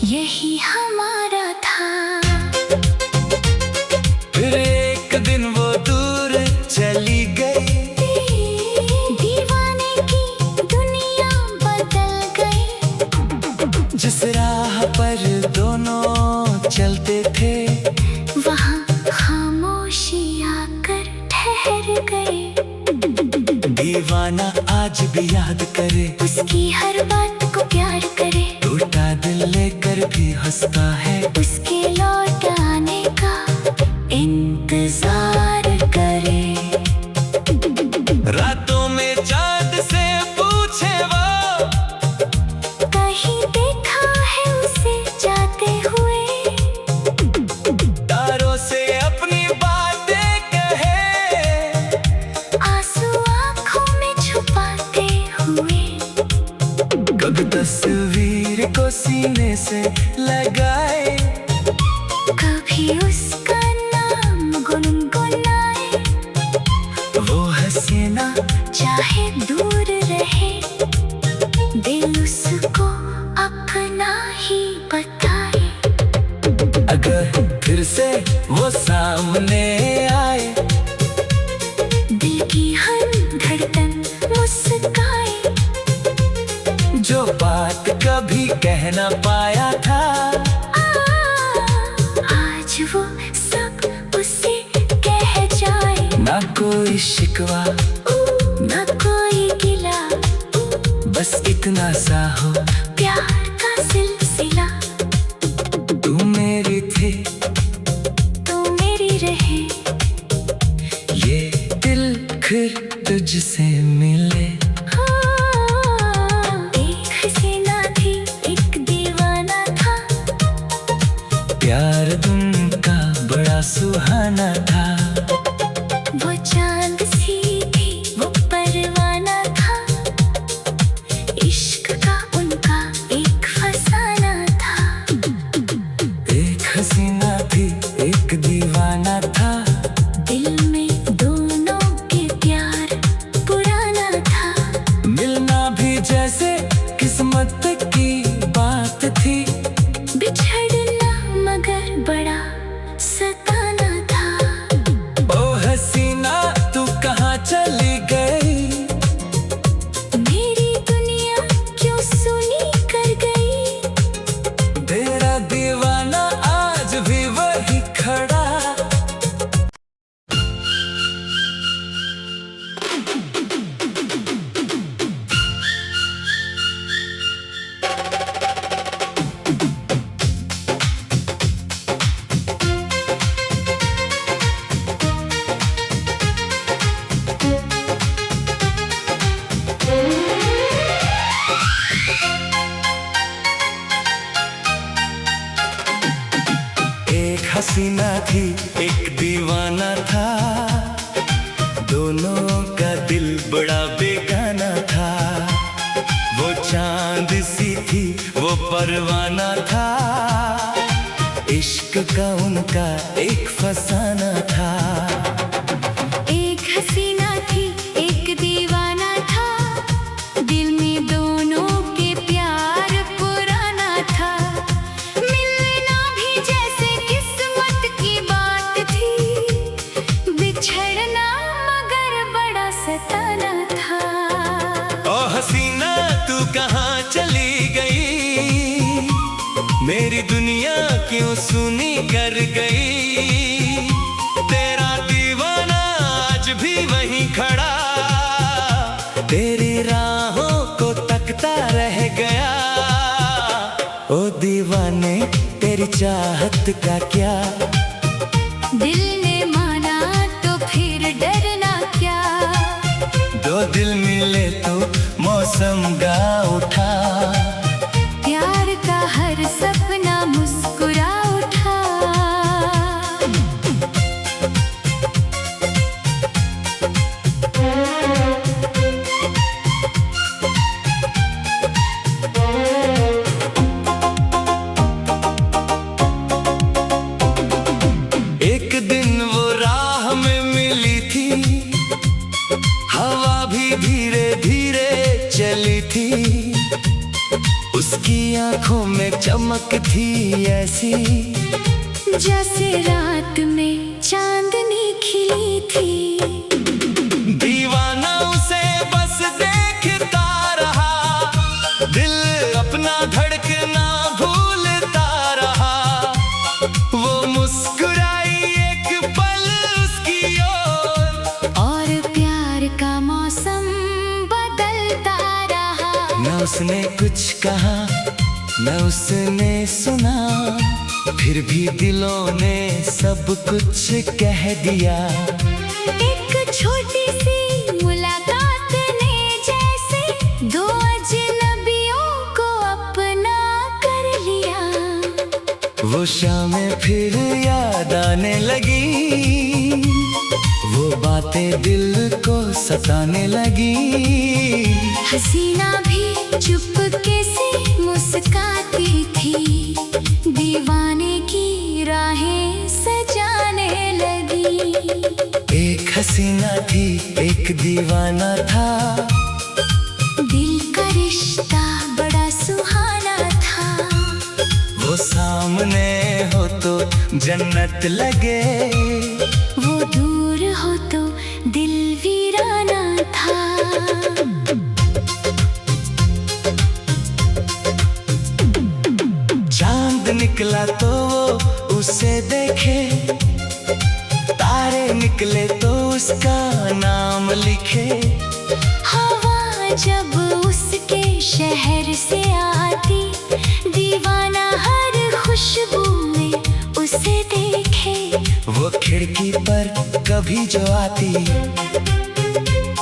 यही हमारा था। फिर एक दिन वो दूर चली गई, दीवाने की दुनिया बदल गई। जिस राह पर दोनों चलते थे, वहाँ खाम आज भी याद करे, उसकी हर बात को प्यार करे, टूटा दिल लेकर भी हंसता है, उसके लौट आने का इंतजार करे। रातों में चाँद से पूछे वो, कहीं देखा है उसे जाते हुए, तारों से अपनी बातें कहे, आंसू आंखों में छुपाते हुए। कभी तस्वीर को सीने से लगाए, कभी उसका नाम गुनगुनाए, वो हसीना चाहे दूर रहे, दिल उसको अपना ही बताए। अगर फिर से वो सामने आए, दिल की हर धड़कन मुस्काए, जो बात कभी कह ना पाया था, आज वो सब उसे कह जाए। ना कोई शिकवा, ना कोई गिला, बस इतना सा हो, प्यार का सिलसिला। तू मेरी थी, तू मेरी रहे, ये दिल फिर तुझसे मिले। एक हसीना थी, एक दीवाना था, प्यार दिन का बड़ा सुहाना था, वो चांद सी थी, वो परवाना था, इश्क का उनका एक फसाना था। एक हसीना थी, एक दीवाना था, दिल में दोनों के प्यार पुराना था, मिलना भी जैसे किस्मत की बात थी, बिछड़ना मगर बड़ा सताना था। ओ हसीना तू कहाँ चली गई, मेरी दुनिया क्यों सुनी कर गई, तेरा दीवाना आज भी वही खड़ा। एक हसीना थी, एक दीवाना था, दोनों का दिल बड़ा बेगाना था, वो चांद सी थी, वो परवाना था, इश्क का उनका एक फसाना था। एक हसीना थी, एक दीवाना था, दिल में दोनों के प्यार पुराना था, मिलना भी जैसे किस्मत की बात थी, बिछड़ना मगर बड़ा सताना था। ओ हसीना तू कहाँ चली गई, मेरी दुनिया क्यों सुनी कर गई, तेरा दीवाना आज भी वहीं खड़ा, तेरी राहों को तकता रह गया। ओ दीवाने तेरी चाहत का क्या, दिल ने माना तो फिर डरना क्या, दो दिल मिले तो मौसम गा उठा, प्यार का हर सपना मुस्कुरा उठा। एक दिन वो राह में मिली थी, हवा भी धीरे धीरे चली थी, उसकी आंखों में चमक थी ऐसी, जैसे रात में चांदनी खिली थी, दीवाना उसे बस देखता रहा, दिल अपना धड़कना भूलता रहा, वो मुस्कुराई एक पल उसकी ओर, और प्यार का मौसम बदल उसने कुछ कहा न उसने सुना, फिर भी दिलों ने सब कुछ कह दिया। एक छोटी सी मुलाकात ने जैसे दो अजनबियों को अपना कर लिया। वो शामें फिर याद आने लगी, वो बातें दिल को सताने लगी। हसीना भी चुपके से मुस्काती थी, दीवाने की राहें सजाने लगी। एक हसीना थी एक दीवाना था, दिल का रिश्ता बड़ा सुहाना था। वो सामने हो तो जन्नत लगे, वो दूर हो तो दिल वीराना था। चांद निकला तो वो उसे देखे, तारे निकले तो उसका नाम लिखे। हवा जब उसके शहर से आती, दीवाना हर खुशबू में उसे देखे। वो खिड़की पर कभी जो आती,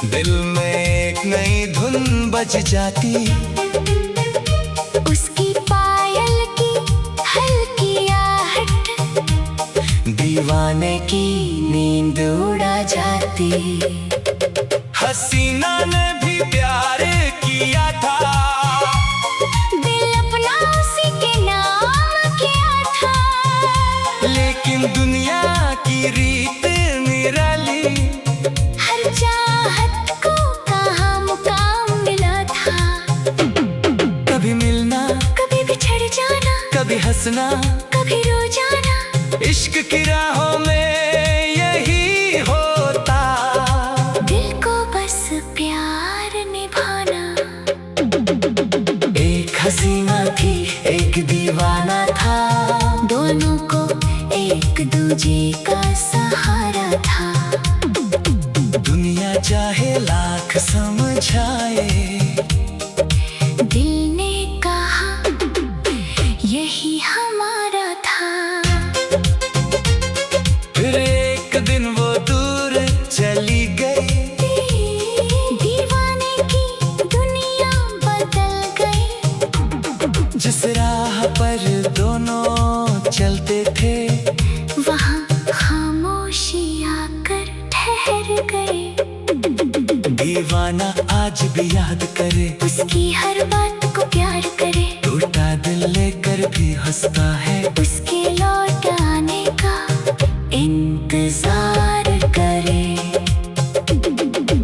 दिल में एक नई धुन बज जाती। उसकी पायल की हल्की आहट, दीवाने की नींद उड़ा जाती। हसीना ने भी प्यार किया था, दिल अपना उसी के नाम किया था। लेकिन दुनिया की रीत निराली, हर चाहत को कहाँ मुकाम मिला था। कभी मिलना कभी बिछड़ जाना, कभी हंसना कभी रो जाना। इश्क की राहों में यही होता। दिल को बस प्यार निभाना। एक हसीना थी एक दीवाना था, दोनों को एक दूजे का सहारा था। दुनिया चाहे लाख समझाए, दिल ने कहा यही हमारा था। फिर एक दिन वो दूर चली गई, दीवाने की दुनिया बदल गई। जिस राह पर दोनों चलते थे, वहाँ खामोशी आकर ठहर गए। दीवाना आज भी याद करे, उसकी हर बात को प्यार करे। टूटा दिल लेकर भी हंसता है, उसके लौट आने का इंतजार करे।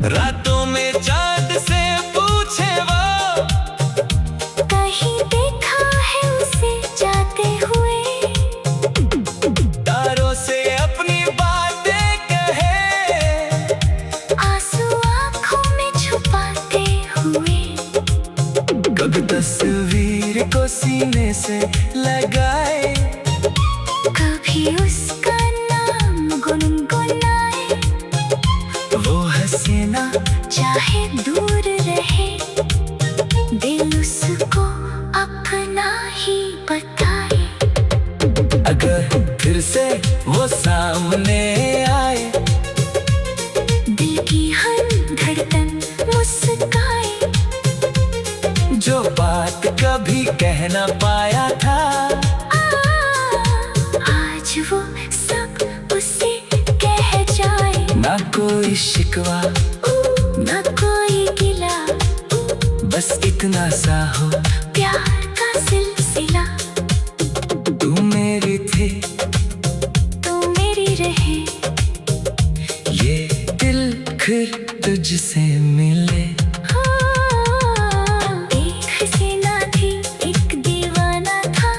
रातों में चाँद से पूछे वो, कहीं देखा है उसे जाते हुए। तारों से अपनी बातें कहे, आंसू आँखों में छुपाते हुए। कभी तस्वीर को सीने से लगाए, कभी उसका नाम गुनगुनाए। वो हसीना चाहे दूर रहे, दिल उसको अपना ही बताए। अगर फिर से वो सामने आए, दिल की हर धड़कन मुस्काए। जो बात कभी कह ना पाया था, आज वो सब उसे कह जाए। ना कोई शिकवा ना कोई गिला, बस इतना सा हो, प्यार का सिलसिला। तू मेरी थी तू मेरी रहे, ये दिल फिर तुझसे मिले। एक हसीना थी एक दीवाना था,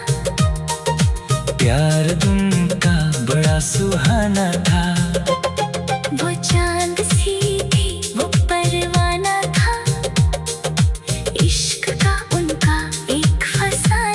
प्यार उनका बड़ा सुहाना था। वो चांद सी थी वो परवाना था। इश्क का उनका एक फसाना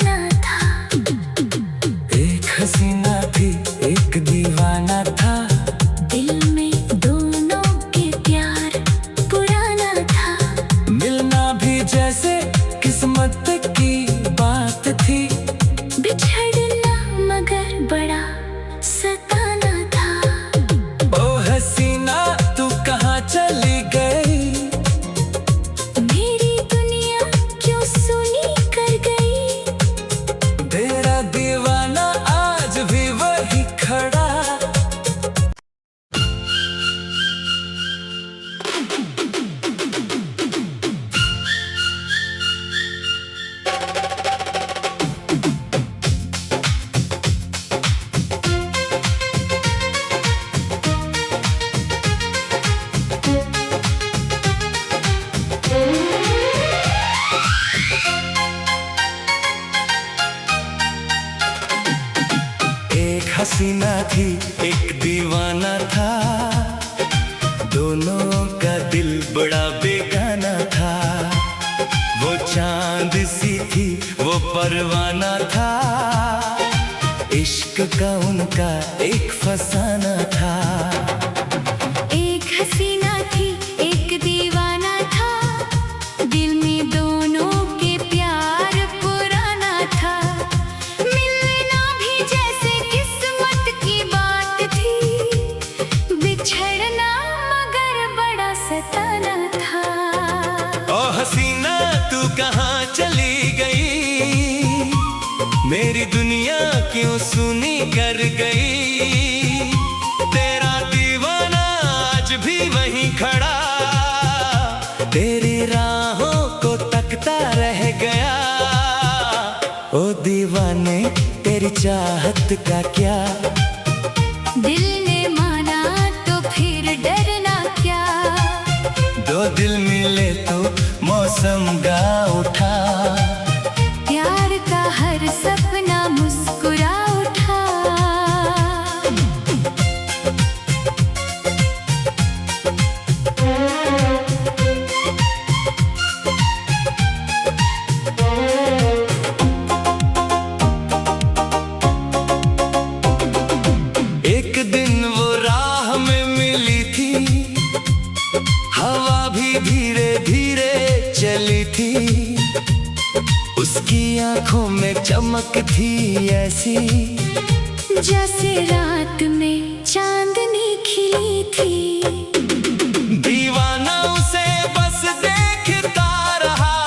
थी एक दीवाना था, दोनों का दिल बड़ा बेगाना था। वो चांद सी थी वो परवाना था, इश्क का उनका एक फसाना था। एक हसीना थी एक दीवाना था, दिल में दोनों के प्यार पुराना था। मिलना भी जैसे किस्मत की बात थी, बिछड़ना मगर बड़ा सताना था। ओ हसीना तू कहाँ चली गई, मेरी दुनिया क्यों सुनी कर गई। तेरा दीवाना आज भी वहीं खड़ा, तेरी राहों को तकता रह गया। ओ दीवाने तेरी चाहत का क्या, दिल ने माना तो फिर डरना क्या। दो दिल मिले तो मौसम गा उठा, प्यार का हर सपना मुस्कुरा उठा। एक दिन वो राह में मिली थी, हवा भी धीरे धीरे चली थी। उसकी आंखों में चमक थी ऐसी, जैसे रात में चांदनी खिली थी। दीवाना उसे बस देखता रहा,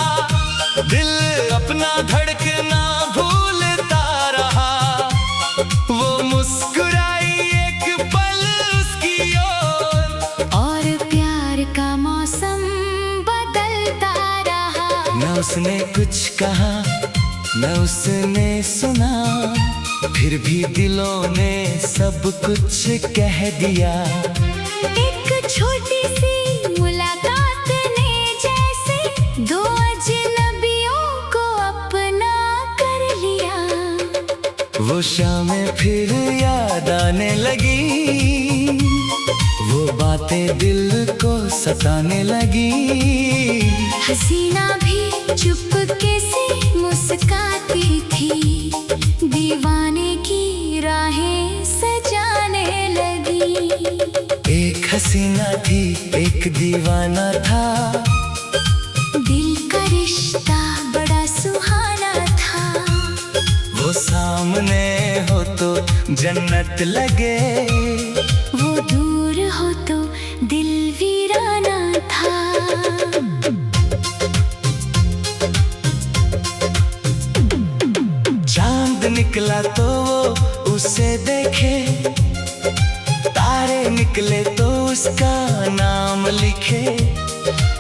दिल अपना धड़कना भूलता रहा। वो मुस्कुराई एक पल उसकी ओर, और प्यार का मौसम बदलता रहा। न उसने कुछ कहा न उसने सुना, फिर भी दिलों ने सब कुछ कह दिया। एक छोटी सी मुलाकात ने जैसे दो अजनबियों को अपना कर लिया। वो शामें फिर याद आने लगी, वो बातें दिल को सताने लगी। हसीना भी चुपके से मुस्काती थी, दीवाने की राहें सजाने लगी। एक हसीना थी एक दीवाना था, दिल का रिश्ता बड़ा सुहाना था। वो सामने हो तो जन्नत लगे, वो दूर हो तो दिल वीराना था। चांद निकला तो वो उसे देखे, तारे निकले तो उसका नाम लिखे।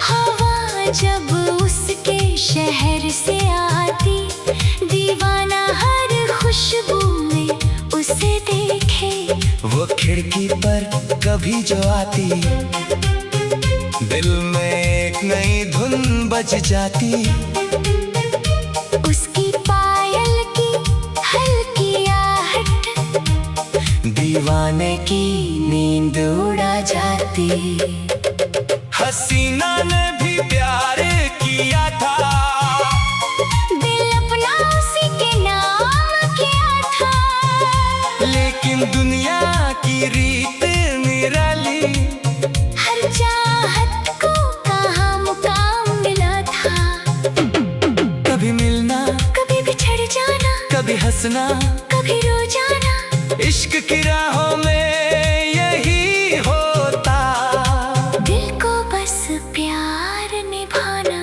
हवा जब उसके शहर से आती, दीवाना हर खुशबू में उसे देखे। वो खिड़की पर कभी जो आती, दिल में एक नई धुन बज जाती। उसकी पायल की हल्की आहट, दीवाने की नींद उड़ा जाती। हसीना ने भी प्यार किया था, दिल अपना उसी के नाम किया था। लेकिन दुनिया की रीत निराली, हर चाहत को कहाँ मुकाम मिला था। कभी मिलना कभी बिछड़ जाना, कभी हंसना कभी रो जाना। इश्क की राहों में यही होता। दिल को बस प्यार निभाना।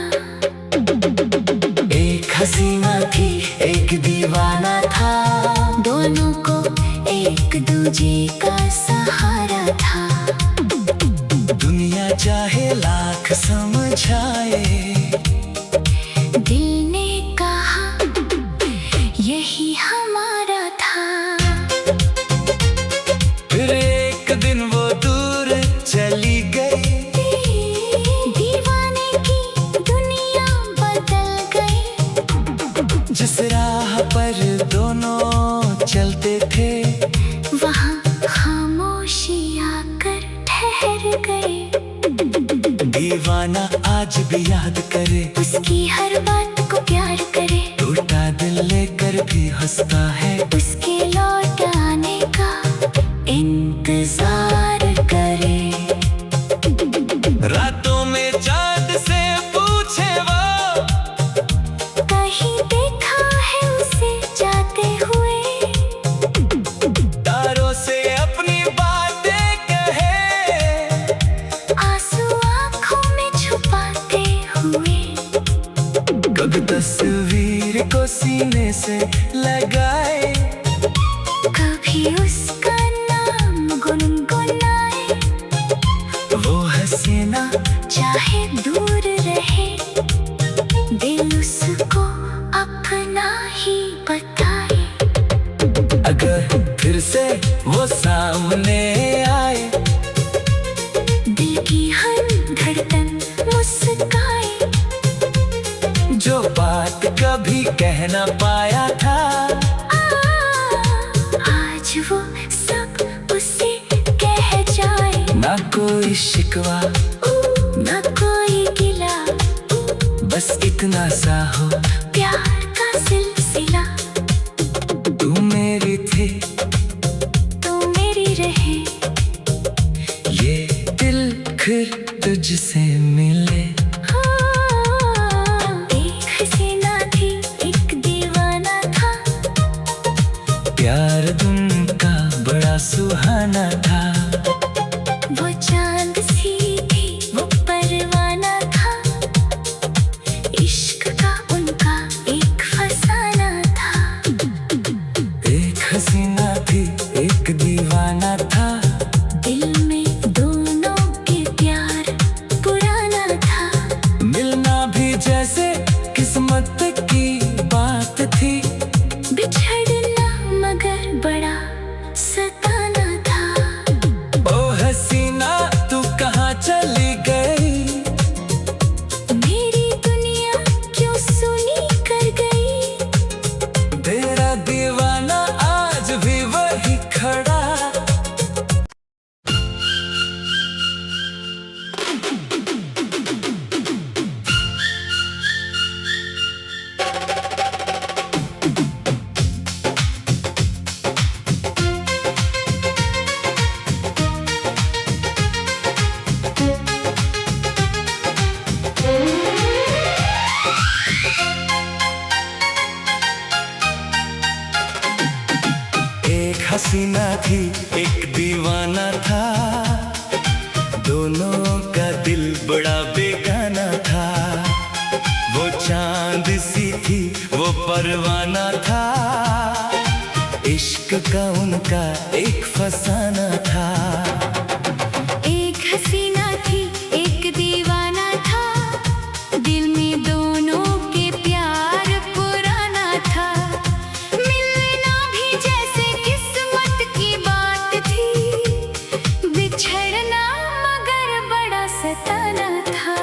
एक हसीना थी एक दीवाना था, दोनों को एक दूजे का सहारा था। दुनिया चाहे लाख समझाए, दिल ने कहा यही हमारा था। फिर एक दिन वो दूर चली गई, दीवाने की दुनिया बदल गई। जिस राह पर दोनों चलते थे, वहाँ आज भी याद करे, उसकी हर बात को प्यार करे, टूटा दिल लेकर भी हंसता है, उसके लौट आने का इंतजार करे। रातों में चाँद से पूछे वो, कहीं देखा है उसे जाते हुए, तारों से अपनी बातें कहे, आंसू आंखों में छुपाते हुए। कभी तस्वीर को सीने से लगाए, कभी उसका नाम गुनगुनाए, वो हसीना चाहे दूर रहे, दिल उसको अपना ही बताए। अगर फिर से वो सामने आए, दिल की हर धड़कन मुस्काए, जो बात कभी कह ना पाया था, आज वो सब उसे कह जाए। ना कोई शिकवा, ना कोई गिला, बस इतना सा हो, प्यार का सिलसिला। तू मेरी थी, तू मेरी रहे, ये दिल फिर तुझसे मिले। एक हसीना थी, एक दीवाना था, प्यार धुन का बड़ा सुहाना था, वो चांद सी थी, वो परवाना था, इश्क का उनका एक फसाना था। एक हसीना थी, एक दीवाना था, दिल में दोनों के प्यार पुराना था, मिलना भी जैसे किस्मत की बात थी, बिछड़ना मगर बड़ा सताना था। ओ हसीना तू कहाँ चली गई, मेरी दुनिया क्यों सुनी कर गई, तेरा दीवाना आज भी वही खड़ा। एक हसीना थी, एक दीवाना था, दोनों का दिल बड़ा बेगाना था, वो चांद सी थी, वो परवाना था, इश्क का उनका एक फसाना था। एक हसीना थी, एक दीवाना था, दिल में दोनों के प्यार पुराना था, मिलना भी जैसे किस्मत की बात थी, बिछड़ना मगर बड़ा सताना था।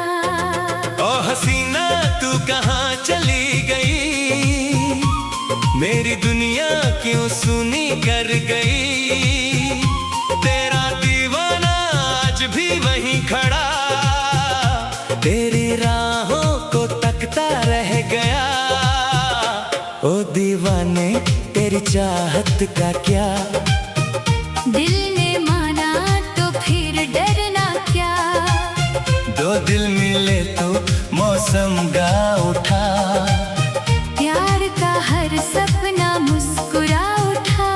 ओ हसीना तू कहाँ चली गई, मेरी दुनिया क्यों सुनी कर गई, तेरा दीवाना आज भी वहीं खड़ा, तेरी राहों को तकता रह गया। ओ दीवाने तेरी चाहत का क्या, दिल ने माना तो फिर डरना क्या, दो दिल मिले तो मौसम गा उठा, प्यार का हर सपना मुस्कुरा उठा।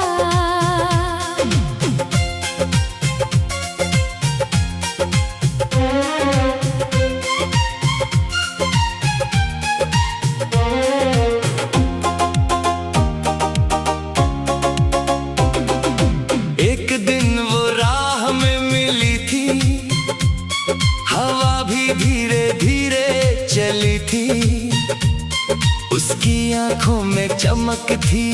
एक दिन वो राह में मिली थी, हवा भी धीरे धीरे चली थी, उसकी आंखों में चमक थी।